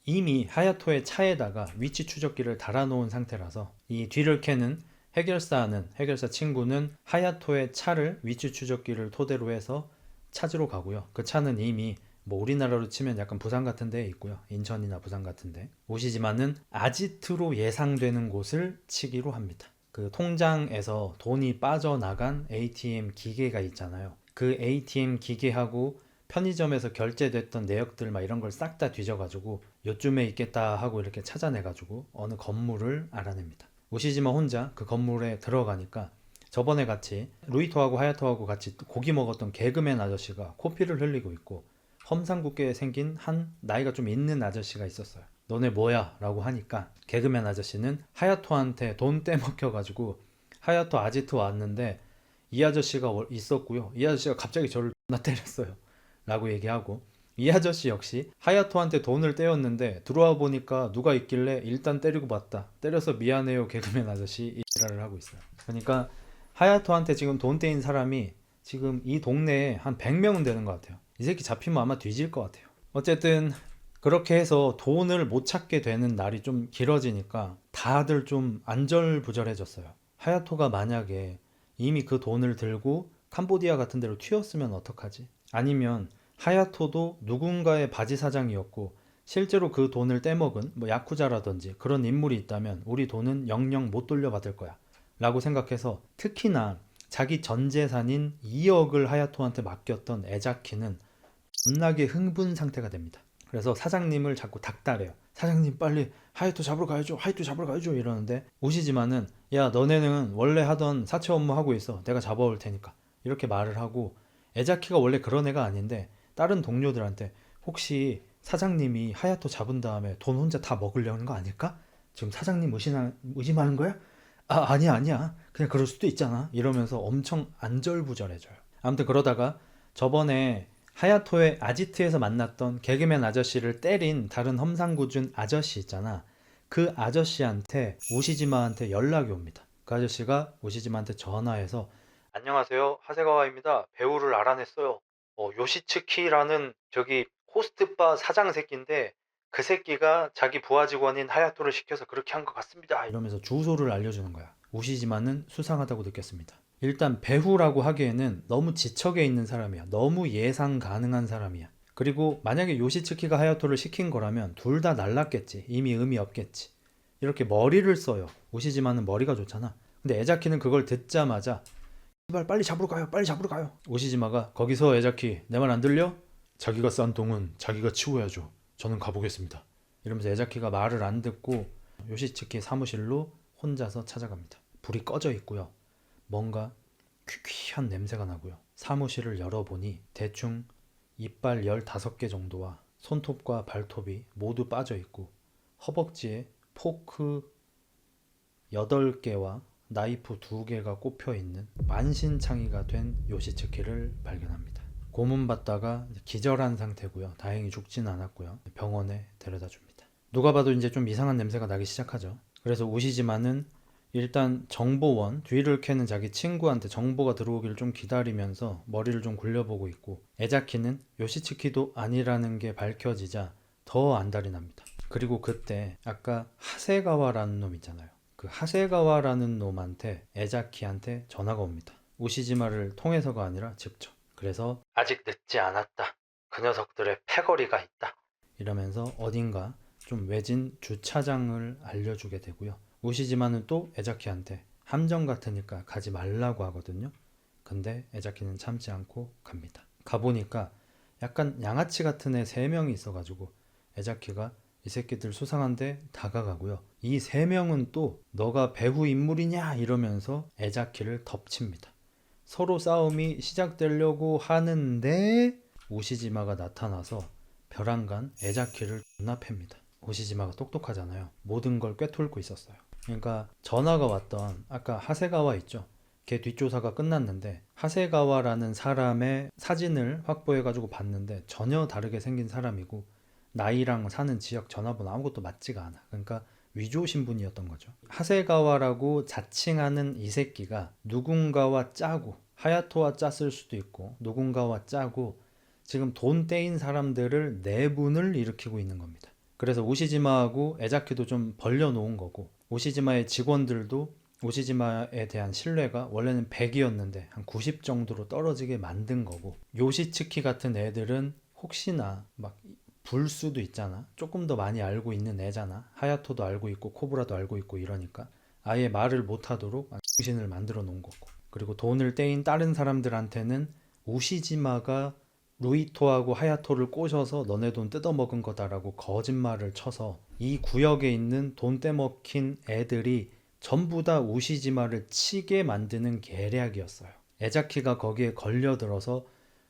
A: 이미 하야토의 차에다가 위치 추적기를 달아놓은 상태라서 이 뒤를 캐는 해결사 친구는 하야토의 차를 위치 추적기를 토대로 해서 찾으러 가고요. 그 차는 이미 뭐 우리나라로 치면 약간 부산 같은 데에 있고요. 인천이나 부산 같은 데. 오시지마는 아지트로 예상되는 곳을 치기로 합니다. 그 통장에서 돈이 빠져나간 ATM 기계가 있잖아요. 그 ATM 기계하고 편의점에서 결제됐던 내역들 막 이런 걸 싹 다 뒤져가지고 요쯤에 있겠다 하고 이렇게 찾아내가지고 어느 건물을 알아냅니다. 오시지마 혼자 그 건물에 들어가니까 저번에 같이 루이토하고 하야토하고 같이 고기 먹었던 개그맨 아저씨가 코피를 흘리고 있고 험상궂게 생긴 한 나이가 좀 있는 아저씨가 있었어요. 너네 뭐야? 라고 하니까 개그맨 아저씨는 하야토한테 돈 떼먹혀가지고 하야토 아지트 왔는데 이 아저씨가 있었고요. 이 아저씨가 갑자기 저를 존나 때렸어요. 라고 얘기하고 이 아저씨 역시 하야토한테 돈을 떼었는데 들어와 보니까 누가 있길래 일단 때리고 봤다. 때려서 미안해요 개그맨 아저씨 이 지랄을 하고 있어요. 그러니까 하야토한테 지금 돈 떼인 사람이 지금 이 동네에 한 100명은 되는 것 같아요. 이 새끼 잡히면 아마 뒤질 것 같아요. 어쨌든 그렇게 해서 돈을 못 찾게 되는 날이 좀 길어지니까 다들 좀 안절부절해졌어요. 하야토가 만약에 이미 그 돈을 들고 캄보디아 같은 데로 튀었으면 어떡하지? 아니면 하야토도 누군가의 바지 사장이었고 실제로 그 돈을 떼먹은 뭐 야쿠자라든지 그런 인물이 있다면 우리 돈은 영영 못 돌려받을 거야 라고 생각해서 특히나 자기 전 재산인 2억을 하야토한테 맡겼던 에자키는 겁나게 흥분 상태가 됩니다. 그래서 사장님을 자꾸 닥달해요. 사장님 빨리 하야토 잡으러 가야죠. 하야토 잡으러 가야죠. 이러는데 우시지마는 야 너네는 원래 하던 사채 업무 하고 있어. 내가 잡아올 테니까. 이렇게 말을 하고 에자키가 원래 그런 애가 아닌데 다른 동료들한테 혹시 사장님이 하야토 잡은 다음에 돈 혼자 다 먹으려는 거 아닐까? 지금 사장님 의심하는 거야? 아 아니야 그냥 그럴 수도 있잖아 이러면서 엄청 안절부절해져요. 아무튼 그러다가 저번에 하야토의 아지트에서 만났던 개그맨 아저씨를 때린 다른 험상궂은 아저씨 있잖아. 그 아저씨한테 우시지마한테 연락이 옵니다. 그 아저씨가 우시지마한테 전화해서 안녕하세요 하세가와입니다. 배우를 알아냈어요. 요시츠키라는 저기 호스트바 사장 새끼인데 그 새끼가 자기 부하 직원인 하야토를 시켜서 그렇게 한 것 같습니다. 이러면서 주소를 알려주는 거야. 우시지마는 수상하다고 느꼈습니다. 일단 배후라고 하기에는 너무 지척에 있는 사람이야. 너무 예상 가능한 사람이야. 그리고 만약에 요시츠키가 하야토를 시킨 거라면 둘 다 날랐겠지. 이미 의미 없겠지. 이렇게 머리를 써요. 우시지마는 머리가 좋잖아. 근데 에자키는 그걸 듣자마자 제발 빨리 잡으러 가요. 빨리 잡으러 가요. 우시지마가 거기서 에자키 내 말 안 들려? 자기가 싼 똥은 자기가 치워야죠. 저는 가보겠습니다. 이러면서 에자키가 말을 안 듣고 요시츠키 사무실로 혼자서 찾아갑니다. 불이 꺼져 있고요. 뭔가 퀴퀴한 냄새가 나고요. 사무실을 열어보니 대충 이빨 15개 정도와 손톱과 발톱이 모두 빠져 있고 허벅지에 포크 8개와 나이프 2개가 꼽혀 있는 만신창이가 된 요시츠키를 발견합니다. 고문받다가 기절한 상태고요. 다행히 죽지는 않았고요. 병원에 데려다 줍니다. 누가 봐도 이제 좀 이상한 냄새가 나기 시작하죠. 그래서 우시지마는 일단 정보원 뒤를 캐는 자기 친구한테 정보가 들어오기를 좀 기다리면서 머리를 좀 굴려보고 있고 에자키는 요시츠키도 아니라는 게 밝혀지자 더 안달이 납니다. 그리고 그때 아까 하세가와라는 놈 있잖아요. 그 하세가와라는 놈한테 에자키한테 전화가 옵니다. 우시지마를 통해서가 아니라 직접. 그래서 아직 늦지 않았다. 그 녀석들의 패거리가 있다. 이러면서 어딘가 좀 외진 주차장을 알려주게 되고요. 우시지마는 또 에자키한테 함정 같으니까 가지 말라고 하거든요. 근데 에자키는 참지 않고 갑니다. 가보니까 약간 양아치 같은 애 3명이 있어가지고 에자키가 이 새끼들 수상한데 다가가고요. 이 3명은 또 너가 배후 인물이냐 이러면서 에자키를 덮칩니다. 서로 싸움이 시작되려고 하는데 우시지마가 나타나서 벼랑간 에자키를 존나 팹니다. 우시지마가 똑똑하잖아요. 모든 걸 꿰뚫고 있었어요. 그러니까 전화가 왔던 아까 하세가와 있죠. 걔 뒷조사가 끝났는데 하세가와라는 사람의 사진을 확보해가지고 봤는데 전혀 다르게 생긴 사람이고 나이랑 사는 지역 전화번호 아무것도 맞지가 않아. 그러니까 위조 신분이었던 거죠. 하세가와라고 자칭하는 이 새끼가 누군가와 짜고 하야토와 짰을 수도 있고 누군가와 짜고 지금 돈 떼인 사람들을 내분을 일으키고 있는 겁니다. 그래서 우시지마하고 에자키도 좀 벌려놓은 거고 우시지마의 직원들도 우시지마에 대한 신뢰가 원래는 100이었는데 한 90 정도로 떨어지게 만든 거고 요시츠키 같은 애들은 혹시나 막 불 수도 있잖아. 조금 더 많이 알고 있는 애잖아. 하야토도 알고 있고 코브라도 알고 있고 이러니까 아예 말을 못하도록 정신을 만들어 놓은 거고 그리고 돈을 떼인 다른 사람들한테는 우시지마가 루이토하고 하야토를 꼬셔서 너네 돈 뜯어먹은 거다라고 거짓말을 쳐서 이 구역에 있는 돈 떼먹힌 애들이 전부 다 우시지마를 치게 만드는 계략이었어요. 에자키가 거기에 걸려들어서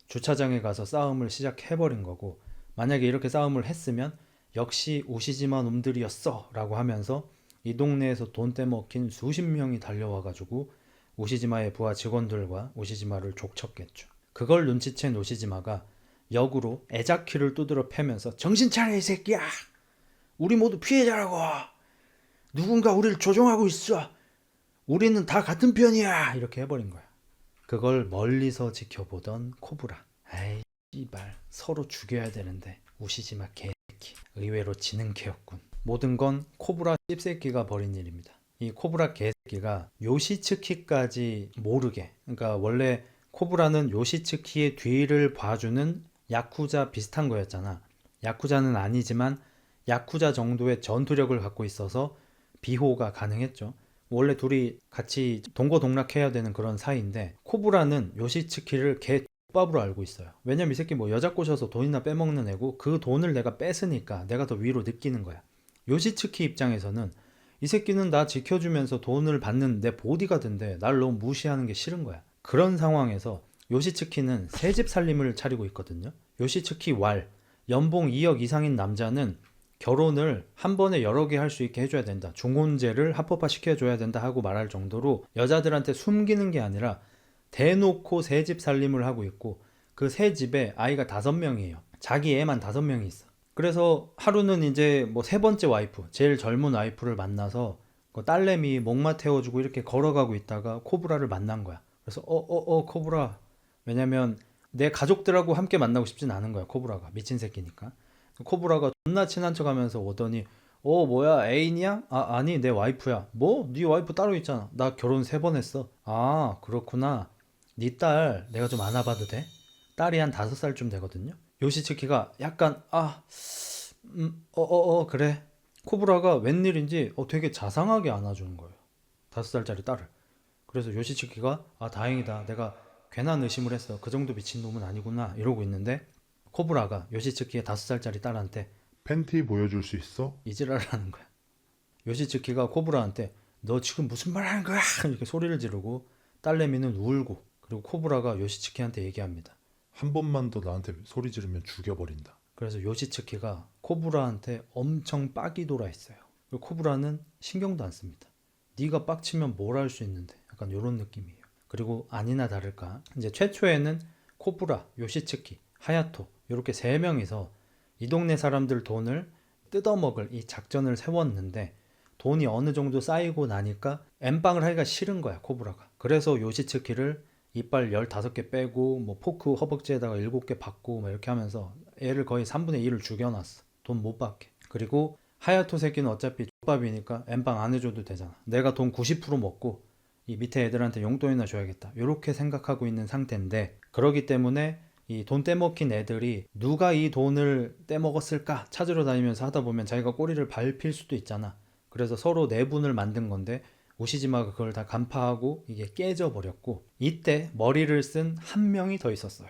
A: 주차장에 가서 싸움을 시작해버린 거고 만약에 이렇게 싸움을 했으면 역시 우시지마 놈들이었어 라고 하면서 이 동네에서 돈 떼먹힌 수십 명이 달려와가지고 우시지마의 부하 직원들과 우시지마를 족쳤겠죠. 그걸 눈치챈 우시지마가 역으로 에자키를 두드러 패면서 정신 차려 이 새끼야. 우리 모두 피해자라고. 누군가 우리를 조종하고 있어. 우리는 다 같은 편이야. 이렇게 해버린 거야. 그걸 멀리서 지켜보던 코브라. 아이 씨발 서로 죽여야 되는데 우시지마 개새끼. 의외로 지능캐였군. 모든 건 코브라 씹새끼가 벌인 일입니다. 이 코브라 개새끼가 요시츠키까지 모르게 그러니까 원래 코브라는 요시츠키의 뒤를 봐주는 야쿠자 비슷한 거였잖아. 야쿠자는 아니지만 야쿠자 정도의 전투력을 갖고 있어서 비호가 가능했죠. 원래 둘이 같이 동거동락해야 되는 그런 사이인데 코브라는 요시츠키를 개 X밥으로 알고 있어요. 왜냐면 이 새끼 뭐 여자 꼬셔서 돈이나 빼먹는 애고 그 돈을 내가 뺏으니까 내가 더 위로 느끼는 거야. 요시츠키 입장에서는 이 새끼는 나 지켜주면서 돈을 받는 내 보디가드인데 날 너무 무시하는 게 싫은 거야. 그런 상황에서 요시츠키는 새 집 살림을 차리고 있거든요. 요시츠키 연봉 2억 이상인 남자는 결혼을 한 번에 여러 개 할 수 있게 해줘야 된다. 중혼제를 합법화 시켜줘야 된다 하고 말할 정도로 여자들한테 숨기는 게 아니라 대놓고 새 집 살림을 하고 있고 그 새 집에 아이가 5명이에요. 자기 애만 5명이 있어. 그래서 하루는 이제 뭐 세 번째 와이프, 제일 젊은 와이프를 만나서 그 딸내미 목마 태워주고 이렇게 걸어가고 있다가 코브라를 만난 거야. 그래서 코브라. 왜냐면 내 가족들하고 함께 만나고 싶진 않은 거야. 코브라가 미친 새끼니까. 코브라가 존나 친한 척 하면서 오더니 뭐야 애인이야? 아니 내 와이프야. 뭐? 네 와이프 따로 있잖아. 나 결혼 3번 했어. 아 그렇구나. 네 딸 내가 좀 안아봐도 돼? 딸이 한 5살쯤 되거든요. 요시츠키가 약간 그래. 코브라가 웬일인지 되게 자상하게 안아주는 거예요. 5살짜리 딸을. 그래서 요시츠키가 다행이다. 내가 괜한 의심을 했어. 그 정도 미친놈은 아니구나 이러고 있는데 코브라가 요시츠키의 5살짜리 딸한테
C: 팬티 보여줄 수 있어?
A: 이지랄을 하는 거야. 요시츠키가 코브라한테 너 지금 무슨 말 하는 거야? 이렇게 소리를 지르고 딸내미는 울고 그리고 코브라가 요시츠키한테 얘기합니다.
C: 한 번만 더 나한테 소리 지르면 죽여버린다.
A: 그래서 요시츠키가 코브라한테 엄청 빡이 돌아 있어요. 그리고 코브라는 신경도 안 씁니다. 네가 빡치면 뭘 할 수 있는데 약간 이런 느낌이에요. 그리고 아니나 다를까 이제 최초에는 코브라, 요시츠키, 하야토 이렇게 3명이서 이 동네 사람들 돈을 뜯어먹을 이 작전을 세웠는데 돈이 어느 정도 쌓이고 나니까 엠빵을 하기가 싫은 거야 코브라가. 그래서 요시츠키를 이빨 15개 빼고 뭐 포크 허벅지에다가 7개 받고 막 이렇게 하면서 애를 거의 3분의 1을 죽여놨어. 돈 못 받게. 그리고 하야토 새끼는 어차피 족밥이니까 엠빵 안 해줘도 되잖아. 내가 돈 90% 먹고 이 밑에 애들한테 용돈이나 줘야겠다. 이렇게 생각하고 있는 상태인데 그러기 때문에 이 돈 떼먹힌 애들이 누가 이 돈을 떼먹었을까 찾으러 다니면서 하다 보면 자기가 꼬리를 밟힐 수도 있잖아. 그래서 서로 내분을 만든 건데 우시지마가 그걸 다 간파하고 이게 깨져버렸고 이때 머리를 쓴 한 명이 더 있었어요.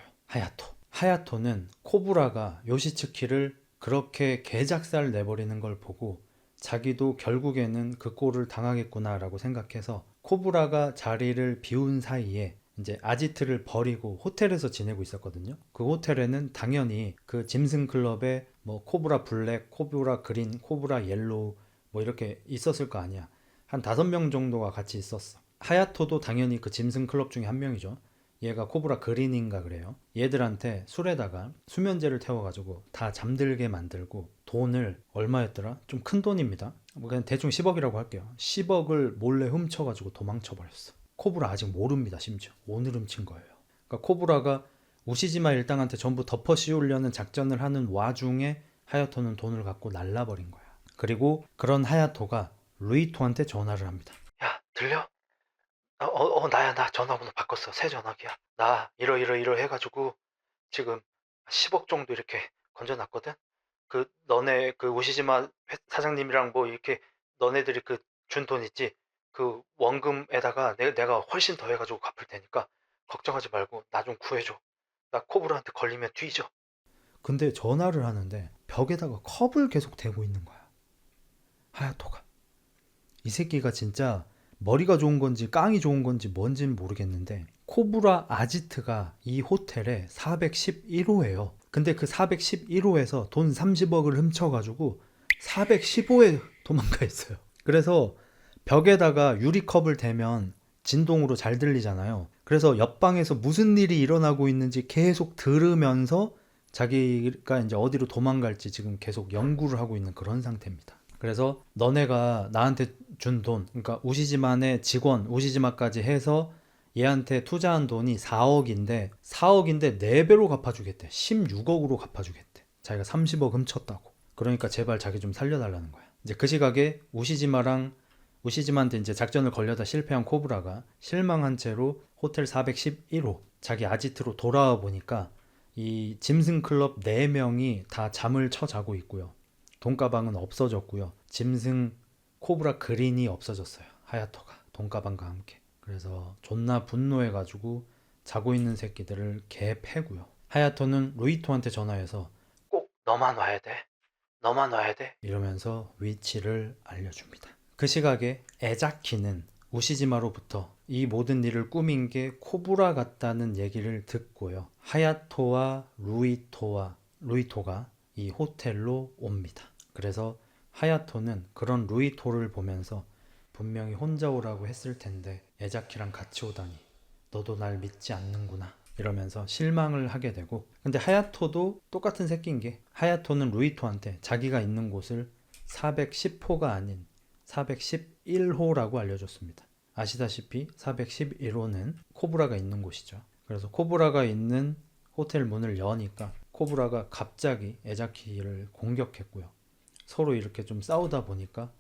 A: 하야토는 코브라가 요시츠키를 그렇게 개작살 내버리는 걸 보고 자기도 결국에는 그 꼴을 당하겠구나라고 생각해서 코브라가 자리를 비운 사이에 이제 아지트를 버리고 호텔에서 지내고 있었거든요. 그 호텔에는 당연히 그 짐승 클럽에 뭐 코브라 블랙, 코브라 그린, 코브라 옐로우 뭐 이렇게 있었을 거 아니야. 한 5명 정도가 같이 있었어. 하야토도 당연히 그 짐승 클럽 중에 한 명이죠. 얘가 코브라 그린인가 그래요. 얘들한테 술에다가 수면제를 태워가지고 다 잠들게 만들고 돈을 얼마였더라? 좀 큰 돈입니다. 뭐 그냥 대충 10억이라고 할게요. 10억을 몰래 훔쳐가지고 도망쳐버렸어. 코브라 아직 모릅니다. 심지어 오늘 훔친 거예요. 그러니까 코브라가 우시지마 일당한테 전부 덮어 씌우려는 작전을 하는 와중에 하야토는 돈을 갖고 날라버린 거야. 그리고 그런 하야토가 루이토한테 전화를 합니다. 야 들려? 나야. 나 전화번호 바꿨어. 새 전화기야. 나 이러 해가지고 지금 10억 정도 이렇게 건져놨거든. 그 너네 그 우시지마 사장님이랑 뭐 이렇게 너네들이 그 준 돈 있지? 그 원금에다가 내가 훨씬 더 해가지고 갚을 테니까 걱정하지 말고 나 좀 구해줘. 나 코브라한테 걸리면 뒤져. 근데 전화를 하는데 벽에다가 컵을 계속 대고 있는 거야. 하야토가. 이 새끼가 진짜 머리가 좋은 건지 깡이 좋은 건지 뭔지는 모르겠는데 코브라 아지트가 이 호텔에 411호예요. 근데 그 411호에서 돈 30억을 훔쳐가지고 415에 도망가 있어요. 그래서 벽에다가 유리컵을 대면 진동으로 잘 들리잖아요. 그래서 옆방에서 무슨 일이 일어나고 있는지 계속 들으면서 자기가 이제 어디로 도망갈지 지금 계속 연구를 하고 있는 그런 상태입니다. 그래서 너네가 나한테 준 돈, 그러니까 우시지마의 직원, 우시지마까지 해서 얘한테 투자한 돈이 4억인데 4배로 갚아주겠대. 16억으로 갚아주겠대. 자기가 30억 훔쳤다고. 그러니까 제발 자기 좀 살려달라는 거야. 이제 그 시각에 우시지마한테 이제 작전을 걸려다 실패한 코브라가 실망한 채로 호텔 411호 자기 아지트로 돌아와 보니까 이 짐승 클럽 4명이 다 잠을 쳐 자고 있고요. 돈가방은 없어졌고요. 짐승 코브라 그린이 없어졌어요. 하야토가 돈가방과 함께. 그래서 존나 분노해가지고 자고 있는 새끼들을 개 패고요. 하야토는 루이토한테 전화해서 꼭 너만 와야 돼. 너만 와야 돼. 이러면서 위치를 알려줍니다. 그 시각에 에자키는 우시지마로부터 이 모든 일을 꾸민 게 코브라 같다는 얘기를 듣고요. 하야토와 루이토가 이 호텔로 옵니다. 그래서 하야토는 그런 루이토를 보면서 분명히 혼자 오라고 했을 텐데 에자키랑 같이 오다니 너도 날 믿지 않는구나 이러면서 실망을 하게 되고, 근데 하야토도 똑같은 새끼인 게 하야토는 루이토한테 자기가 있는 곳을 410호가 아닌 411호라고 알려줬습니다. 아시다시피 411호는 코브라가 있는 곳이죠. 그래서 코브라가 있는 호텔 문을 여니까 코브라가 갑자기 에자키를 공격했고요. 서로 이렇게 좀 싸우다 보니까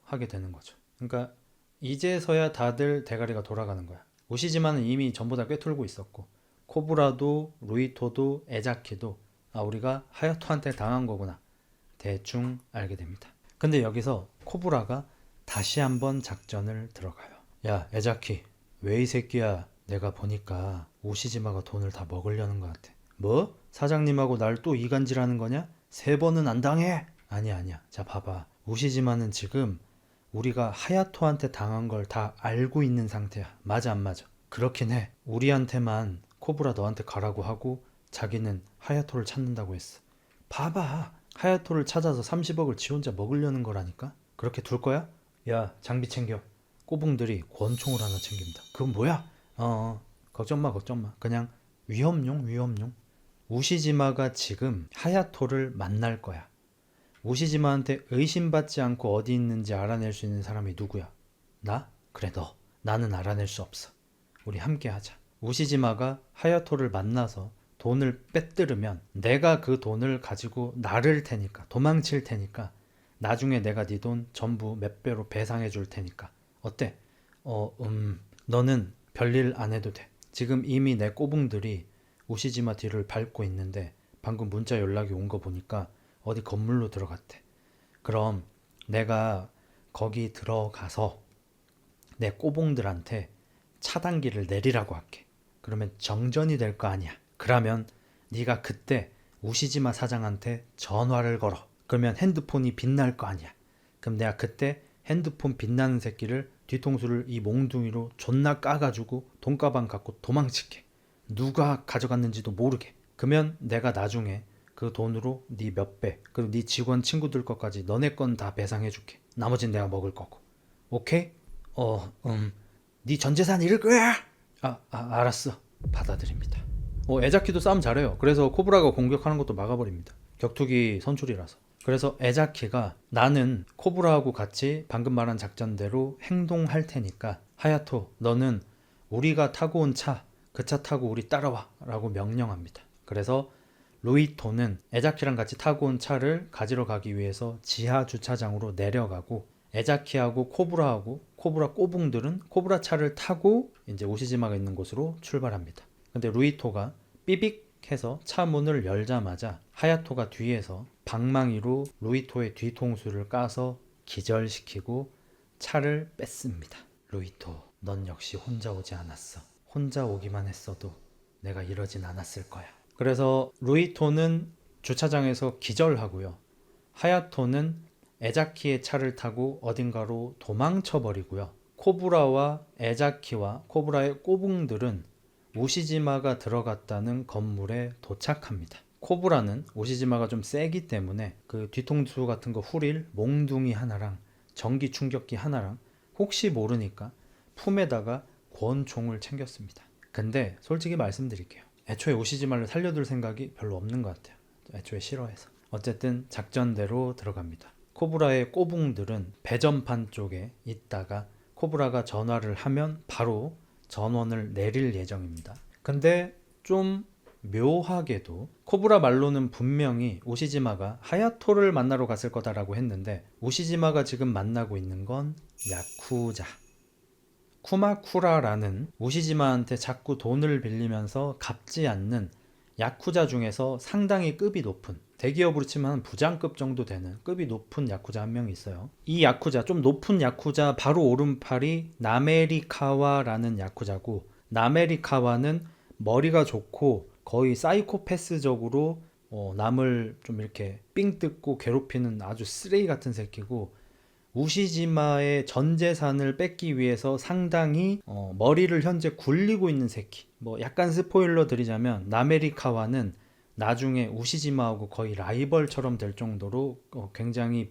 A: 하게 되는 거죠. 그러니까 이제서야 다들 대가리가 돌아가는 거야. 우시지마는 이미 전부 다 꿰뚫고 있었고, 코브라도 루이토도 에자키도 우리가 하야토한테 당한 거구나 대충 알게 됩니다. 근데 여기서 코브라가 다시 한번 작전을 들어가요. 야 에자키, 왜 이 새끼야? 내가 보니까 우시지마가 돈을 다 먹으려는 것 같아. 뭐? 사장님하고 날 또 이간질하는 거냐? 3번은 안 당해. 아니야. 자 봐봐. 우시지마는 지금 우리가 하야토한테 당한 걸 다 알고 있는 상태야. 맞아 안 맞아? 그렇긴 해. 우리한테만 코브라 너한테 가라고 하고 자기는 하야토를 찾는다고 했어. 봐봐. 하야토를 찾아서 30억을 지 혼자 먹으려는 거라니까? 그렇게 둘 거야? 야 장비 챙겨. 꼬붕들이 권총을 하나 챙깁니다. 그건 뭐야? 걱정 마. 그냥 위험용. 우시지마가 지금 하야토를 만날 거야. 우시지마한테 의심받지 않고 어디 있는지 알아낼 수 있는 사람이 누구야? 나? 그래 너. 나는 알아낼 수 없어. 우리 함께 하자. 우시지마가 하야토를 만나서 돈을 빼뜨리면 내가 그 돈을 가지고 나를 테니까, 도망칠 테니까 나중에 내가 네 돈 전부 몇 배로 배상해 줄 테니까 어때? 너는 별일 안 해도 돼. 지금 이미 내 꼬붕들이 우시지마 뒤를 밟고 있는데 방금 문자 연락이 온 거 보니까 어디 건물로 들어갔대. 그럼 내가 거기 들어가서 내 꼬봉들한테 차단기를 내리라고 할게. 그러면 정전이 될 거 아니야. 그러면 네가 그때 우시지마 사장한테 전화를 걸어. 그러면 핸드폰이 빛날 거 아니야. 그럼 내가 그때 핸드폰 빛나는 새끼를 뒤통수를 이 몽둥이로 존나 까가지고 돈가방 갖고 도망칠게. 누가 가져갔는지도 모르게. 그러면 내가 나중에 그 돈으로 네 몇 배, 그리고 네 직원 친구들 것까지 너네 건 다 배상해줄게. 나머진 내가 먹을 거고. 오케이? 네 전 재산 잃을 거야. 알았어. 받아들입니다. 에자키도 싸움 잘해요. 그래서 코브라가 공격하는 것도 막아버립니다. 격투기 선출이라서. 그래서 에자키가 나는 코브라하고 같이 방금 말한 작전대로 행동할 테니까 하야토 너는 우리가 타고 온 차, 그 차 타고 우리 따라와 라고 명령합니다. 그래서 루이토는 에자키랑 같이 타고 온 차를 가지러 가기 위해서 지하 주차장으로 내려가고, 에자키하고 코브라 꼬붕들은 코브라 차를 타고 이제 우시지마가 있는 곳으로 출발합니다. 근데 루이토가 삐빅 해서 차 문을 열자마자 하야토가 뒤에서 방망이로 루이토의 뒤통수를 까서 기절시키고 차를 뺐습니다. 루이토, 넌 역시 혼자 오지 않았어. 혼자 오기만 했어도 내가 이러진 않았을 거야. 그래서 루이토는 주차장에서 기절하고요. 하야토는 에자키의 차를 타고 어딘가로 도망쳐버리고요. 코브라와 에자키와 코브라의 꼬붕들은 우시지마가 들어갔다는 건물에 도착합니다. 코브라는 우시지마가 좀 세기 때문에 그 뒤통수 같은 거 후릴 몽둥이 하나랑 전기 충격기 하나랑 혹시 모르니까 품에다가 권총을 챙겼습니다. 근데 솔직히 말씀드릴게요. 애초에 우시지마를 살려둘 생각이 별로 없는 것 같아요. 애초에 싫어해서. 어쨌든 작전대로 들어갑니다. 코브라의 꼬붕들은 배전판 쪽에 있다가 코브라가 전화를 하면 바로 전원을 내릴 예정입니다. 근데 좀 묘하게도 코브라 말로는 분명히 우시지마가 하야토를 만나러 갔을 거다라고 했는데 우시지마가 지금 만나고 있는 건 야쿠자. 쿠마쿠라라는 우시지마한테 자꾸 돈을 빌리면서 갚지 않는 야쿠자 중에서 상당히 급이 높은, 대기업으로 치면 부장급 정도 되는 급이 높은 야쿠자 한 명이 있어요. 이 야쿠자, 좀 높은 야쿠자 바로 오른팔이 나메리카와라는 야쿠자고, 나메리카와는 머리가 좋고 거의 사이코패스적으로 남을 좀 이렇게 삥 뜯고 괴롭히는 아주 쓰레기 같은 새끼고, 우시지마의 전 재산을 뺏기 위해서 상당히 머리를 현재 굴리고 있는 새끼. 뭐 약간 스포일러 드리자면 나메리카와는 나중에 우시지마하고 거의 라이벌처럼 될 정도로 굉장히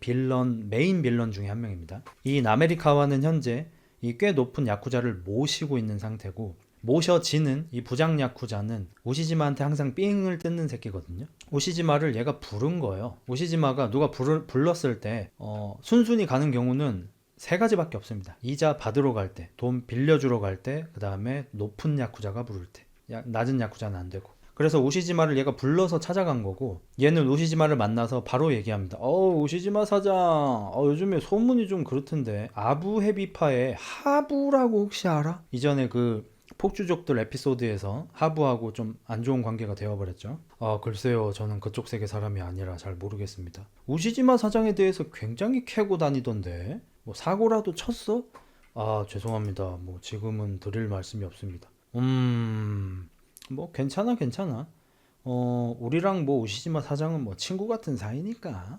A: 메인 빌런 중에 한 명입니다. 이 나메리카와는 현재 이 꽤 높은 야쿠자를 모시고 있는 상태고, 모셔지는 이 부장 야쿠자는 우시지마한테 항상 삥을 뜯는 새끼거든요. 우시지마를 얘가 부른 거예요. 우시지마가 누가 불렀을 때 순순히 가는 경우는 세 가지밖에 없습니다. 이자 받으러 갈 때, 돈 빌려주러 갈 때, 그 다음에 높은 야쿠자가 부를 때. 낮은 야쿠자는 안 되고. 그래서 우시지마를 얘가 불러서 찾아간 거고, 얘는 우시지마를 만나서 바로 얘기합니다. 우시지마 사장, 요즘에 소문이 좀 그렇던데 아부헤비파의 하부라고 혹시 알아? 이전에 그 폭주족들 에피소드에서 하부하고 좀 안 좋은 관계가 되어버렸죠. 글쎄요, 저는 그쪽 세계 사람이 아니라 잘 모르겠습니다. 우시지마 사장에 대해서 굉장히 캐고 다니던데 뭐 사고라도 쳤어? 죄송합니다. 뭐 지금은 드릴 말씀이 없습니다. 뭐 괜찮아. 우리랑 뭐 우시지마 사장은 뭐 친구 같은 사이니까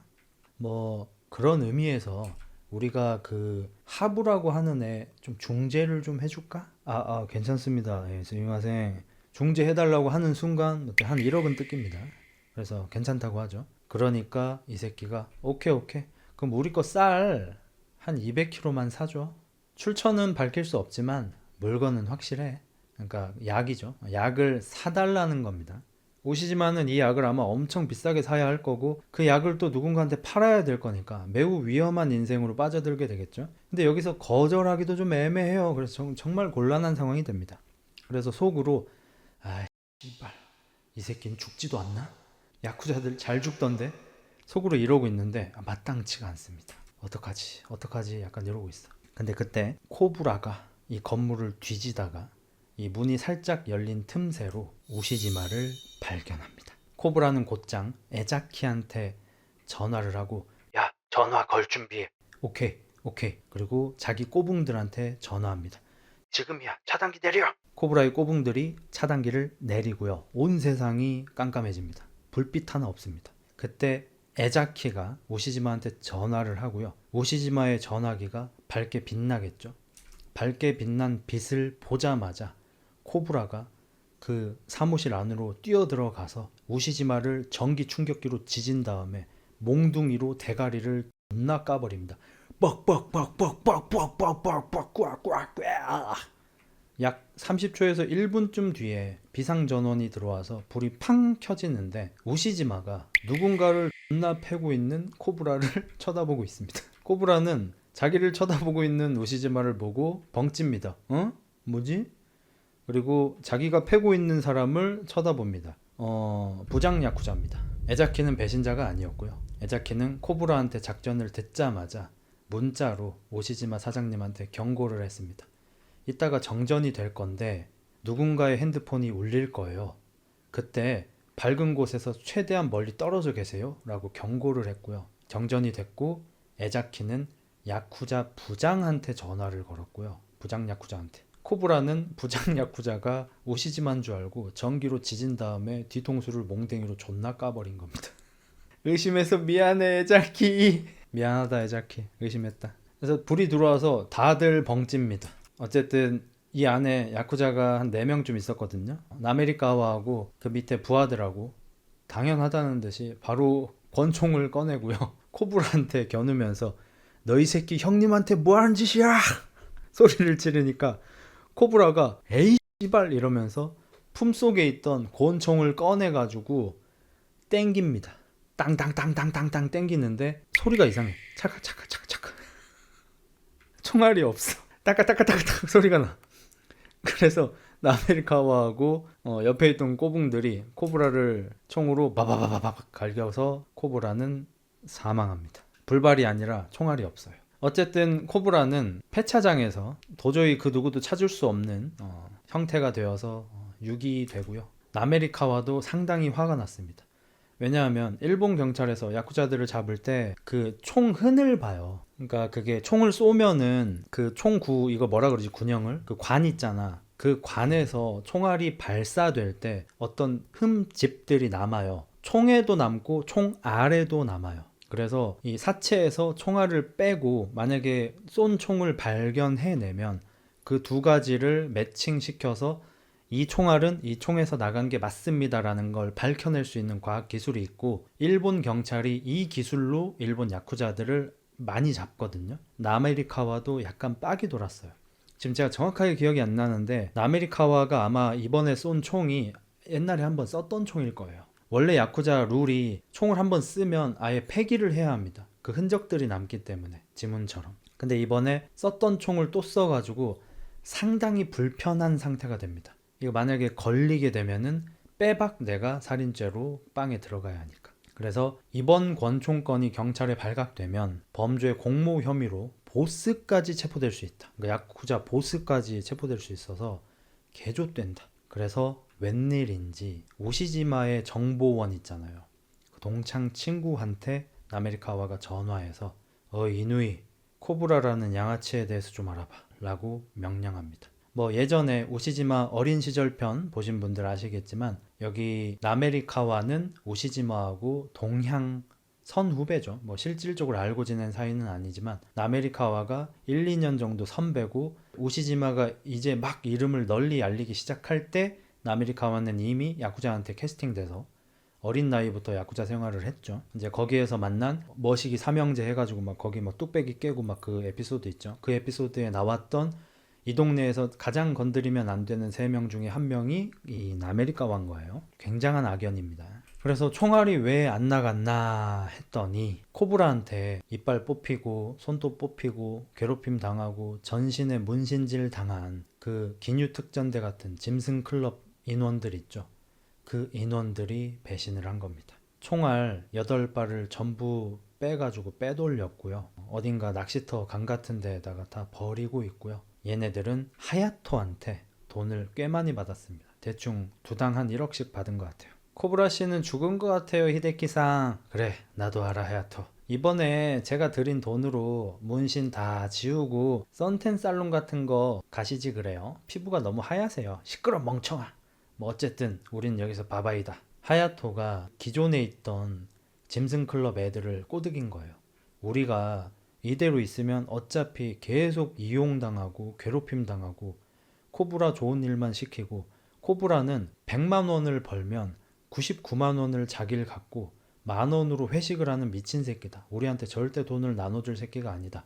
A: 뭐 그런 의미에서 우리가 그 하부라고 하는 애 좀 중재를 좀 해줄까? 괜찮습니다. 예, 스미마셍. 중재해달라고 하는 순간 한 1억은 뜯깁니다. 그래서 괜찮다고 하죠. 그러니까 이 새끼가 오케이. 그럼 우리 거 쌀 한 200kg만 사줘. 출처는 밝힐 수 없지만 물건은 확실해. 그러니까 약이죠. 약을 사달라는 겁니다. 오시지마는 이 약을 아마 엄청 비싸게 사야 할 거고, 그 약을 또 누군가한테 팔아야 될 거니까 매우 위험한 인생으로 빠져들게 되겠죠. 근데 여기서 거절하기도 좀 애매해요. 그래서 정말 곤란한 상황이 됩니다. 그래서 속으로 씨발, 이 새끼는 죽지도 않나? 야쿠자들 잘 죽던데? 속으로 이러고 있는데 마땅치가 않습니다. 어떡하지 약간 이러고 있어. 근데 그때 코브라가 이 건물을 뒤지다가 이 문이 살짝 열린 틈새로 우시지마를 발견합니다. 코브라는 곧장 에자키한테 전화를 하고, 야, 전화 걸 준비해. 오케이. 그리고 자기 꼬붕들한테 전화합니다. 지금이야, 차단기 내려. 코브라의 꼬붕들이 차단기를 내리고요. 온 세상이 깜깜해집니다. 불빛 하나 없습니다. 그때 에자키가 우시지마한테 전화를 하고요. 우시지마의 전화기가 밝게 빛나겠죠. 밝게 빛난 빛을 보자마자 코브라가 그 사무실 안으로 뛰어들어가서 우시지마를 전기 충격기로 지진 다음에 몽둥이로 대가리를 존나 까버립니다. 약 30초에서 1분쯤 뒤에 비상전원이 들어와서 불이 팡 켜지는데, 우시지마가 누군가를 존나 패고 있는 코브라를 쳐다보고 있습니다. 코브라는 자기를 쳐다보고 있는 우시지마를 보고 벙찝니다. 뭐지? 그리고 자기가 패고 있는 사람을 쳐다봅니다. 부장 야쿠자입니다. 에자키는 배신자가 아니었고요. 에자키는 코브라한테 작전을 듣자마자 문자로 오시지마 사장님한테 경고를 했습니다. 이따가 정전이 될 건데 누군가의 핸드폰이 울릴 거예요. 그때 밝은 곳에서 최대한 멀리 떨어져 계세요 라고 경고를 했고요. 정전이 됐고 에자키는 야쿠자 부장한테 전화를 걸었고요. 부장 야쿠자한테. 코브라는 부장 야쿠자가 오시지마인 줄 알고 전기로 지진 다음에 뒤통수를 몽댕이로 존나 까버린 겁니다. 의심해서 미안해 에자키. 미안하다 에자키. 의심했다. 그래서 불이 들어와서 다들 벙찝니다. 어쨌든 이 안에 야쿠자가 한 4명쯤 있었거든요. 나메리카와하고 그 밑에 부하들하고 당연하다는 듯이 바로 권총을 꺼내고요. 코브라한테 겨누면서 너 이 새끼 형님한테 뭐하는 짓이야 소리를 지르니까 코브라가 에이 씨발 이러면서 품속에 있던 권총을 꺼내가지고 땡깁니다. 땅땅땅땅땅땅 땡기는데 소리가 이상해. 차카 총알이 없어. 따까따까따까 소리가 나. 그래서 나메리카와하고 옆에 있던 꼬붕들이 코브라를 총으로 바바바바박 갈겨서 코브라는 사망합니다. 불발이 아니라 총알이 없어요. 어쨌든 코브라는 폐차장에서 도저히 그 누구도 찾을 수 없는 형태가 되어서 유기되고요. 아메리카와도 상당히 화가 났습니다. 왜냐하면 일본 경찰에서 야쿠자들을 잡을 때 그 총흔을 봐요. 그러니까 그게 총을 쏘면은 그 총구 이거 뭐라 그러지, 군형을 그 관 있잖아. 그 관에서 총알이 발사될 때 어떤 흠집들이 남아요. 총에도 남고 총 알에도 남아요. 그래서 이 사체에서 총알을 빼고 만약에 쏜 총을 발견해내면 그 두 가지를 매칭시켜서 이 총알은 이 총에서 나간 게 맞습니다라는 걸 밝혀낼 수 있는 과학 기술이 있고, 일본 경찰이 이 기술로 일본 야쿠자들을 많이 잡거든요. 나메리카와도 약간 빡이 돌았어요. 지금 제가 정확하게 기억이 안 나는데 나메리카와가 아마 이번에 쏜 총이 옛날에 한번 썼던 총일 거예요. 원래 야쿠자 룰이 총을 한번 쓰면 아예 폐기를 해야 합니다. 그 흔적들이 남기 때문에, 지문처럼. 근데 이번에 썼던 총을 또 써가지고 상당히 불편한 상태가 됩니다. 이거 만약에 걸리게 되면은 빼박 내가 살인죄로 빵에 들어가야 하니까. 그래서 이번 권총건이 경찰에 발각되면 범죄 공모 혐의로 보스까지 체포될 수 있다. 그러니까 야쿠자 보스까지 체포될 수 있어서 개조된다. 그래서 웬일인지 우시지마의 정보원 있잖아요. 그 동창 친구한테 나메리카와가 전화해서 이누이 코브라라는 양아치에 대해서 좀 알아봐 라고 명령합니다. 뭐 예전에 우시지마 어린 시절 편 보신 분들 아시겠지만 여기 나메리카와는 우시지마하고 동향 선후배죠. 뭐 실질적으로 알고 지낸 사이는 아니지만 나메리카와가 1, 2년 정도 선배고, 우시지마가 이제 막 이름을 널리 알리기 시작할 때 나메리카와는 이미 야쿠자한테 캐스팅돼서 어린 나이부터 야쿠자 생활을 했죠. 이제 거기에서 만난 머시기 삼형제 해가지고 막 거기 막 뚝배기 깨고 막 그 에피소드 있죠. 그 에피소드에 나왔던 이 동네에서 가장 건드리면 안 되는 3명 중에 한 명이 이 나메리카와인 거예요. 굉장한 악연입니다. 그래서 총알이 왜 안 나갔나 했더니 코브라한테 이빨 뽑히고 손톱 뽑히고 괴롭힘 당하고 전신에 문신질 당한 그 기뉴 특전대 같은 짐승 클럽 인원들 있죠. 그 인원들이 배신을 한 겁니다. 총알 8발을 전부 빼가지고 빼돌렸고요. 어딘가 낚시터 강 같은 데에다가 다 버리고 있고요. 얘네들은 하야토한테 돈을 꽤 많이 받았습니다. 대충 두당 한 1억씩 받은 것 같아요. 코브라 씨는 죽은 것 같아요, 히데키상. 그래, 나도 알아, 하야토. 이번에 제가 드린 돈으로 문신 다 지우고 선텐 살롱 같은 거 가시지 그래요. 피부가 너무 하얗세요. 시끄러 멍청아. 뭐 어쨌든 우린 여기서 바바이다. 하야토가 기존에 있던 짐승클럽 애들을 꼬드긴 거예요. 우리가 이대로 있으면 어차피 계속 이용당하고 괴롭힘 당하고 코브라 좋은 일만 시키고, 코브라는 100만 원을 벌면 99만 원을 자기를 갖고 10,000원으로 회식을 하는 미친 새끼다. 우리한테 절대 돈을 나눠줄 새끼가 아니다.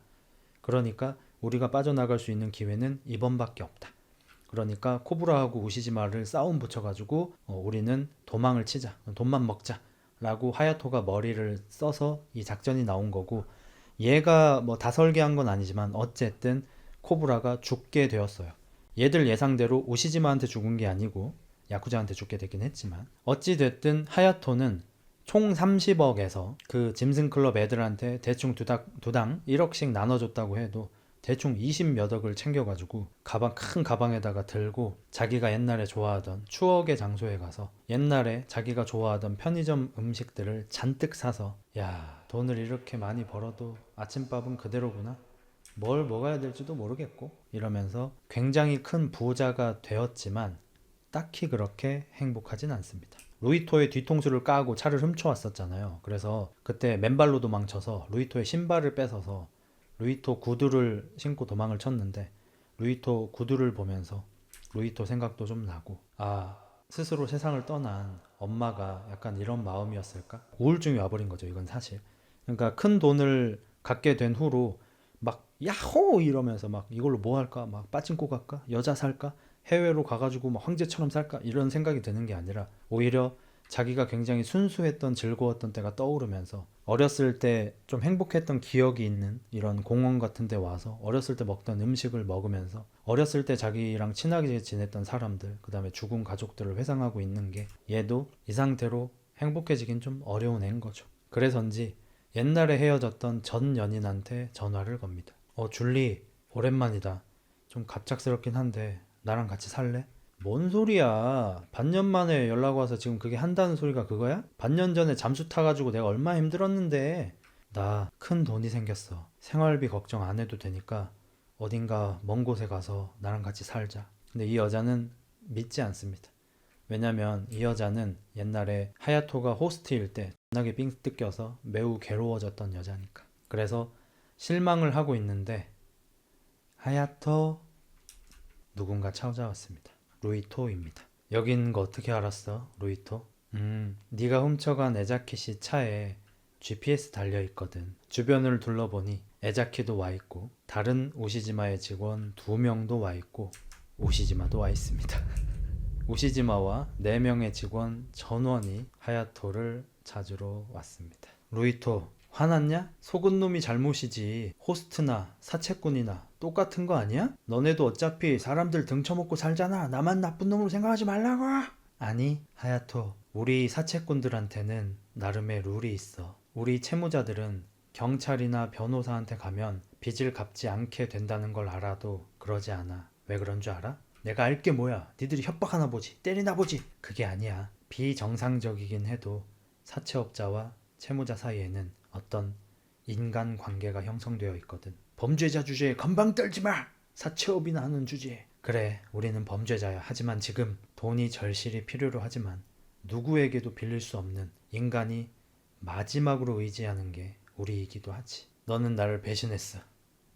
A: 그러니까 우리가 빠져나갈 수 있는 기회는 이번밖에 없다. 그러니까 코브라하고 우시지마를 싸움 붙여가지고 우리는 도망을 치자, 돈만 먹자 라고 하야토가 머리를 써서 이 작전이 나온 거고, 얘가 뭐 다 설계한 건 아니지만 어쨌든 코브라가 죽게 되었어요. 얘들 예상대로 우시지마한테 죽은 게 아니고 야쿠자한테 죽게 되긴 했지만, 어찌됐든 하야토는 총 30억에서 그 짐승클럽 애들한테 대충 두당 1억씩 나눠줬다고 해도 대충 20몇 억을 챙겨가지고 큰 가방에다가 들고 자기가 옛날에 좋아하던 추억의 장소에 가서 옛날에 자기가 좋아하던 편의점 음식들을 잔뜩 사서, 야, 돈을 이렇게 많이 벌어도 아침밥은 그대로구나, 뭘 먹어야 될지도 모르겠고 이러면서 굉장히 큰 부자가 되었지만 딱히 그렇게 행복하진 않습니다. 루이토의 뒤통수를 까고 차를 훔쳐왔었잖아요. 그래서 그때 맨발로 도망쳐서 루이토의 신발을 뺏어서 루이토 구두를 신고 도망을 쳤는데, 루이토 구두를 보면서 루이토 생각도 좀 나고, 스스로 세상을 떠난 엄마가 약간 이런 마음이었을까? 우울증이 와버린 거죠, 이건 사실. 그러니까 큰 돈을 갖게 된 후로 막 야호 이러면서 막 이걸로 뭐 할까? 막 빠친코 갈까? 여자 살까? 해외로 가가지고 막 황제처럼 살까? 이런 생각이 드는 게 아니라 오히려 자기가 굉장히 순수했던 즐거웠던 때가 떠오르면서 어렸을 때 좀 행복했던 기억이 있는 이런 공원 같은 데 와서 어렸을 때 먹던 음식을 먹으면서 어렸을 때 자기랑 친하게 지냈던 사람들, 그 다음에 죽은 가족들을 회상하고 있는 게, 얘도 이 상태로 행복해지긴 좀 어려운 애인 거죠. 그래서인지 옛날에 헤어졌던 전 연인한테 전화를 겁니다. 줄리, 오랜만이다. 좀 갑작스럽긴 한데 나랑 같이 살래? 뭔 소리야. 반년 만에 연락 와서 지금 그게 한다는 소리가 그거야? 반년 전에 잠수 타가지고 내가 얼마나 힘들었는데. 나 큰 돈이 생겼어. 생활비 걱정 안 해도 되니까 어딘가 먼 곳에 가서 나랑 같이 살자. 근데 이 여자는 믿지 않습니다. 왜냐면 이 여자는 옛날에 하야토가 호스트일 때 존나게 삥 뜯겨서 매우 괴로워졌던 여자니까. 그래서 실망을 하고 있는데 하야토, 누군가 찾아왔습니다. 루이토입니다. 여기 있는 거 어떻게 알았어, 루이토? 네가 훔쳐간 에자키씨 차에 GPS 달려있거든. 주변을 둘러보니 에자키도 와있고 다른 우시지마의 직원 2명도 와있고 우시지마도 와있습니다. 우시지마와 4명의 직원 전원이 하야토를 찾으러 왔습니다. 루이토, 화났냐? 속은 놈이 잘못이지. 호스트나 사채꾼이나 똑같은 거 아니야? 너네도 어차피 사람들 등쳐먹고 살잖아. 나만 나쁜 놈으로 생각하지 말라고. 아니, 하야토, 우리 사채꾼들한테는 나름의 룰이 있어. 우리 채무자들은 경찰이나 변호사한테 가면 빚을 갚지 않게 된다는 걸 알아도 그러지 않아. 왜 그런 줄 알아? 내가 알게 뭐야. 니들이 협박하나 보지, 때리나 보지. 그게 아니야. 비정상적이긴 해도 사채업자와 채무자 사이에는 어떤 인간관계가 형성되어 있거든. 범죄자 주제에 건방 떨지 마. 사채업이나 하는 주제에. 그래, 우리는 범죄자야. 하지만 지금 돈이 절실히 필요로 하지만 누구에게도 빌릴 수 없는 인간이 마지막으로 의지하는 게 우리이기도 하지. 너는 나를 배신했어.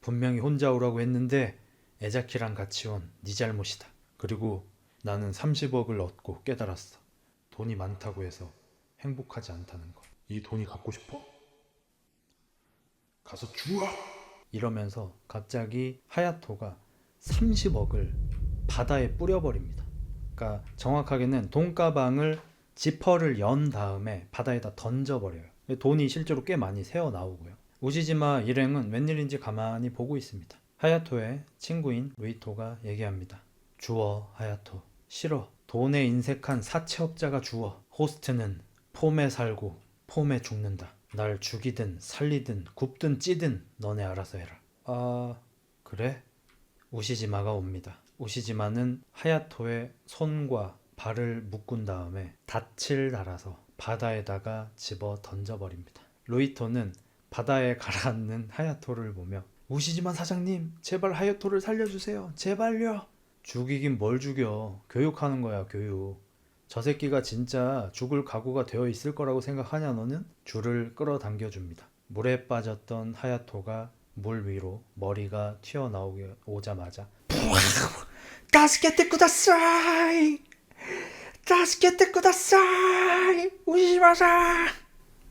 A: 분명히 혼자 오라고 했는데 에자키랑 같이 온 네 잘못이다. 그리고 나는 30억을 얻고 깨달았어. 돈이 많다고 해서 행복하지 않다는 거.
C: 이 돈이 갖고 싶어? 가서 주워!
A: 이러면서 갑자기 하야토가 30억을 바다에 뿌려버립니다. 그러니까 정확하게는 돈가방을 지퍼를 연 다음에 바다에다 던져버려요. 돈이 실제로 꽤 많이 새어 나오고요. 우시지마 일행은 웬일인지 가만히 보고 있습니다. 하야토의 친구인 루이토가 얘기합니다. 주워, 하야토. 싫어. 돈에 인색한 사채업자가 주워. 호스트는 폼에 살고 폼에 죽는다. 날 죽이든 살리든 굽든 찌든 너네 알아서 해라. 아, 그래? 우시지마가 옵니다. 우시지마는 하야토의 손과 발을 묶은 다음에 닻을 달아서 바다에다가 집어 던져버립니다. 루이토는 바다에 가라앉는 하야토를 보며 우시지마 사장님, 제발 하야토를 살려주세요. 제발요. 죽이긴 뭘 죽여. 교육하는 거야, 교육. 저 새끼가 진짜 죽을 각오가 되어 있을 거라고 생각하냐 너는? 줄을 끌어당겨줍니다. 물에 빠졌던 하야토가 물 위로 머리가 튀어나오자마자 助けてください! 助けてください! 우시지마さん!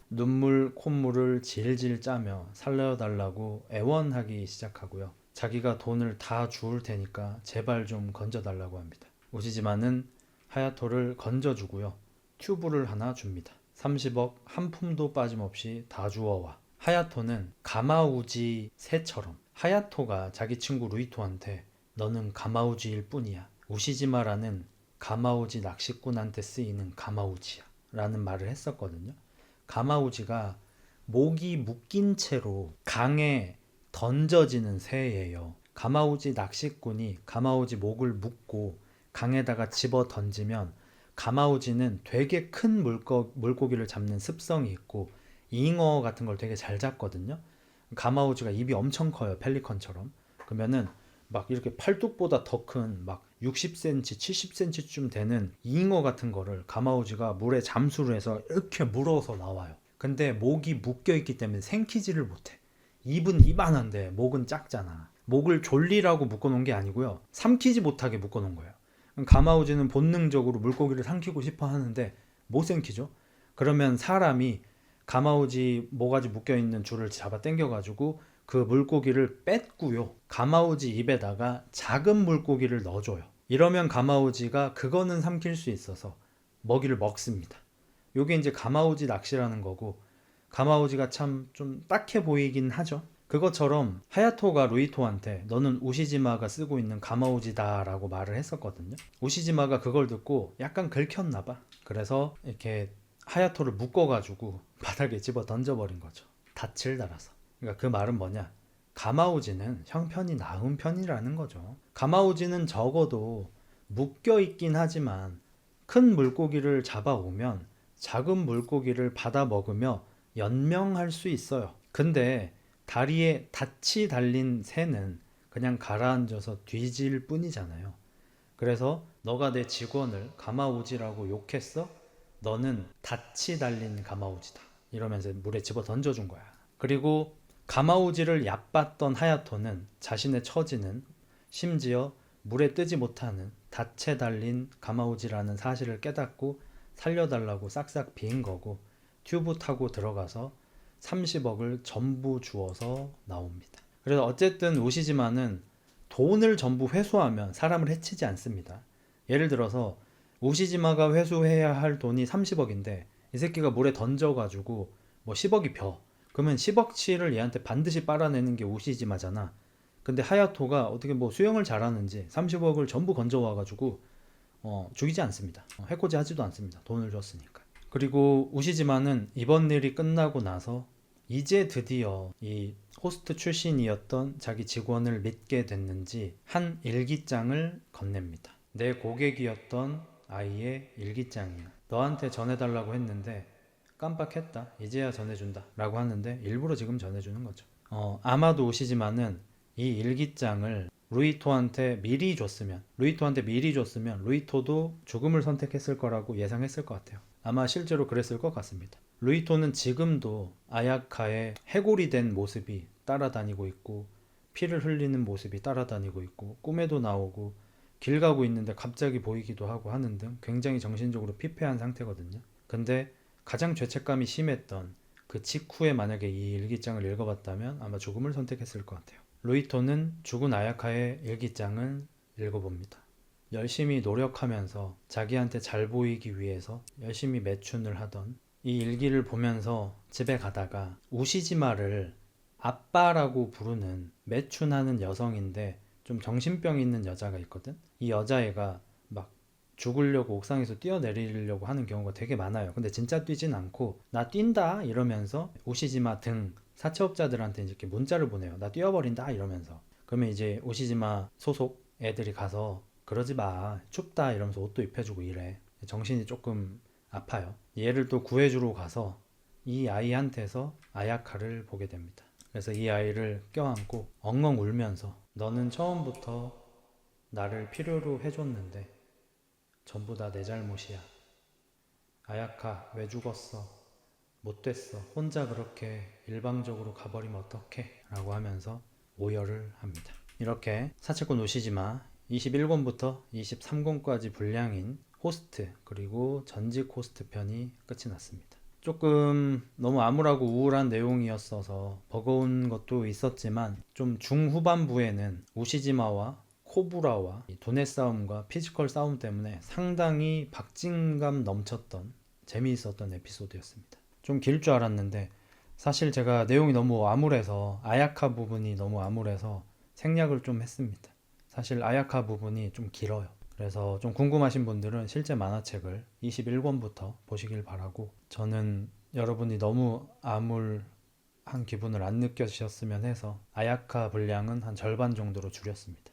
A: 눈물 콧물을 질질 짜며 살려달라고 애원하기 시작하고요. 자기가 돈을 다 주울 테니까 제발 좀 건져달라고 합니다. 우시지마는 하야토를 건져주고요. 튜브를 하나 줍니다. 30억 한 푼도 빠짐없이 다 주워와. 하야토는 가마우지 새처럼 하야토가 자기 친구 루이토한테 너는 가마우지일 뿐이야. 우시지마라는 가마우지 낚시꾼한테 쓰이는 가마우지야 라는 말을 했었거든요. 가마우지가 목이 묶인 채로 강에 던져지는 새예요. 가마우지 낚시꾼이 가마우지 목을 묶고 강에다가 집어 던지면 가마우지는 되게 큰 물고기를 잡는 습성이 있고 잉어 같은 걸 되게 잘 잡거든요. 가마우지가 입이 엄청 커요. 펠리컨처럼. 그러면은 막 이렇게 팔뚝보다 더 큰 막 60cm, 70cm쯤 되는 잉어 같은 거를 가마우지가 물에 잠수를 해서 이렇게 물어서 나와요. 근데 목이 묶여 있기 때문에 생키지를 못해. 입은 이만한데 목은 작잖아. 목을 졸리라고 묶어놓은 게 아니고요. 삼키지 못하게 묶어놓은 거예요. 가마우지는 본능적으로 물고기를 삼키고 싶어 하는데 못 삼키죠. 그러면 사람이 가마우지 모가지 묶여있는 줄을 잡아 당겨가지고 그 물고기를 뺏고요. 가마우지 입에다가 작은 물고기를 넣어줘요. 이러면 가마우지가 그거는 삼킬 수 있어서 먹이를 먹습니다. 요게 이제 가마우지 낚시라는 거고, 가마우지가 참 좀 딱해 보이긴 하죠. 그것처럼 하야토가 루이토한테 너는 우시지마가 쓰고 있는 가마우지다 라고 말을 했었거든요. 우시지마가 그걸 듣고 약간 긁혔나봐. 그래서 이렇게 하야토를 묶어가지고 바닥에 집어 던져버린 거죠. 닻을 달아서. 그러니까 그 말은 뭐냐? 가마우지는 형편이 나은 편이라는 거죠. 가마우지는 적어도 묶여 있긴 하지만 큰 물고기를 잡아오면 작은 물고기를 받아 먹으며 연명할 수 있어요. 근데 다리에 닻이 달린 새는 그냥 가라앉아서 뒤질 뿐이잖아요. 그래서 너가 내 직원을 가마우지라고 욕했어? 너는 닻이 달린 가마우지다. 이러면서 물에 집어 던져준 거야. 그리고 가마우지를 얕봤던 하야토는 자신의 처지는 심지어 물에 뜨지 못하는 닻에 달린 가마우지라는 사실을 깨닫고 살려달라고 싹싹 비인 거고 튜브 타고 들어가서 30억을 전부 주어서 나옵니다. 그래서 어쨌든 우시지마는 돈을 전부 회수하면 사람을 해치지 않습니다. 예를 들어서 우시지마가 회수해야 할 돈이 30억인데 이 새끼가 물에 던져가지고 뭐 10억이 벼. 그러면 10억치를 얘한테 반드시 빨아내는 게 우시지마잖아. 근데 하야토가 어떻게 뭐 수영을 잘하는지 30억을 전부 건져와가지고 죽이지 않습니다. 해코지 하지도 않습니다. 돈을 줬으니까. 그리고 우시지마는 이번 일이 끝나고 나서 이제 드디어 이 호스트 출신이었던 자기 직원을 믿게 됐는지 한 일기장을 건넵니다. 내 고객이었던 아이의 일기장이야. 너한테 전해달라고 했는데 깜빡했다. 이제야 전해준다. 라고 하는데 일부러 지금 전해주는 거죠. 아마도 우시지마는 이 일기장을 루이토한테 미리 줬으면 루이토도 죽음을 선택했을 거라고 예상했을 것 같아요. 아마 실제로 그랬을 것 같습니다. 루이토는 지금도 아야카의 해골이 된 모습이 따라다니고 있고 피를 흘리는 모습이 따라다니고 있고 꿈에도 나오고 길 가고 있는데 갑자기 보이기도 하고 하는 등 굉장히 정신적으로 피폐한 상태거든요. 근데 가장 죄책감이 심했던 그 직후에 만약에 이 일기장을 읽어봤다면 아마 죽음을 선택했을 것 같아요. 루이토는 죽은 아야카의 일기장을 읽어봅니다. 열심히 노력하면서 자기한테 잘 보이기 위해서 열심히 매춘을 하던 이 일기를 보면서 집에 가다가 우시지마를 아빠라고 부르는 매춘하는 여성인데 좀 정신병 있는 여자가 있거든. 이 여자애가 막 죽으려고 옥상에서 뛰어내리려고 하는 경우가 되게 많아요. 근데 진짜 뛰진 않고 나 뛴다 이러면서 우시지마 등 사채업자들한테 이렇게 문자를 보내요. 나 뛰어버린다 이러면서. 그러면 이제 우시지마 소속 애들이 가서 그러지 마. 춥다 이러면서 옷도 입혀주고 이래. 정신이 조금 아파요. 얘를 또 구해주러 가서 이 아이한테서 아야카를 보게 됩니다. 그래서 이 아이를 껴안고 엉엉 울면서 너는 처음부터 나를 필요로 해줬는데 전부 다 내 잘못이야. 아야카 왜 죽었어? 못 됐어. 혼자 그렇게 일방적으로 가버리면 어떡해? 라고 하면서 오열을 합니다. 이렇게 사채꾼 우시지마 21권부터 23권까지 분량인 호스트 그리고 전직 호스트 편이 끝이 났습니다. 조금 너무 암울하고 우울한 내용이었어서 버거운 것도 있었지만 좀 중후반부에는 우시지마와 코브라와 돈의 싸움과 피지컬 싸움 때문에 상당히 박진감 넘쳤던 재미있었던 에피소드였습니다. 좀 길 줄 알았는데 사실 제가 내용이 너무 암울해서 아야카 부분이 너무 암울해서 생략을 좀 했습니다. 사실 아야카 부분이 좀 길어요. 그래서 좀 궁금하신 분들은 실제 만화책을 21권부터 보시길 바라고 저는 여러분이 너무 암울한 기분을 안 느끼셨으면 해서 아야카 분량은 한 절반 정도로 줄였습니다.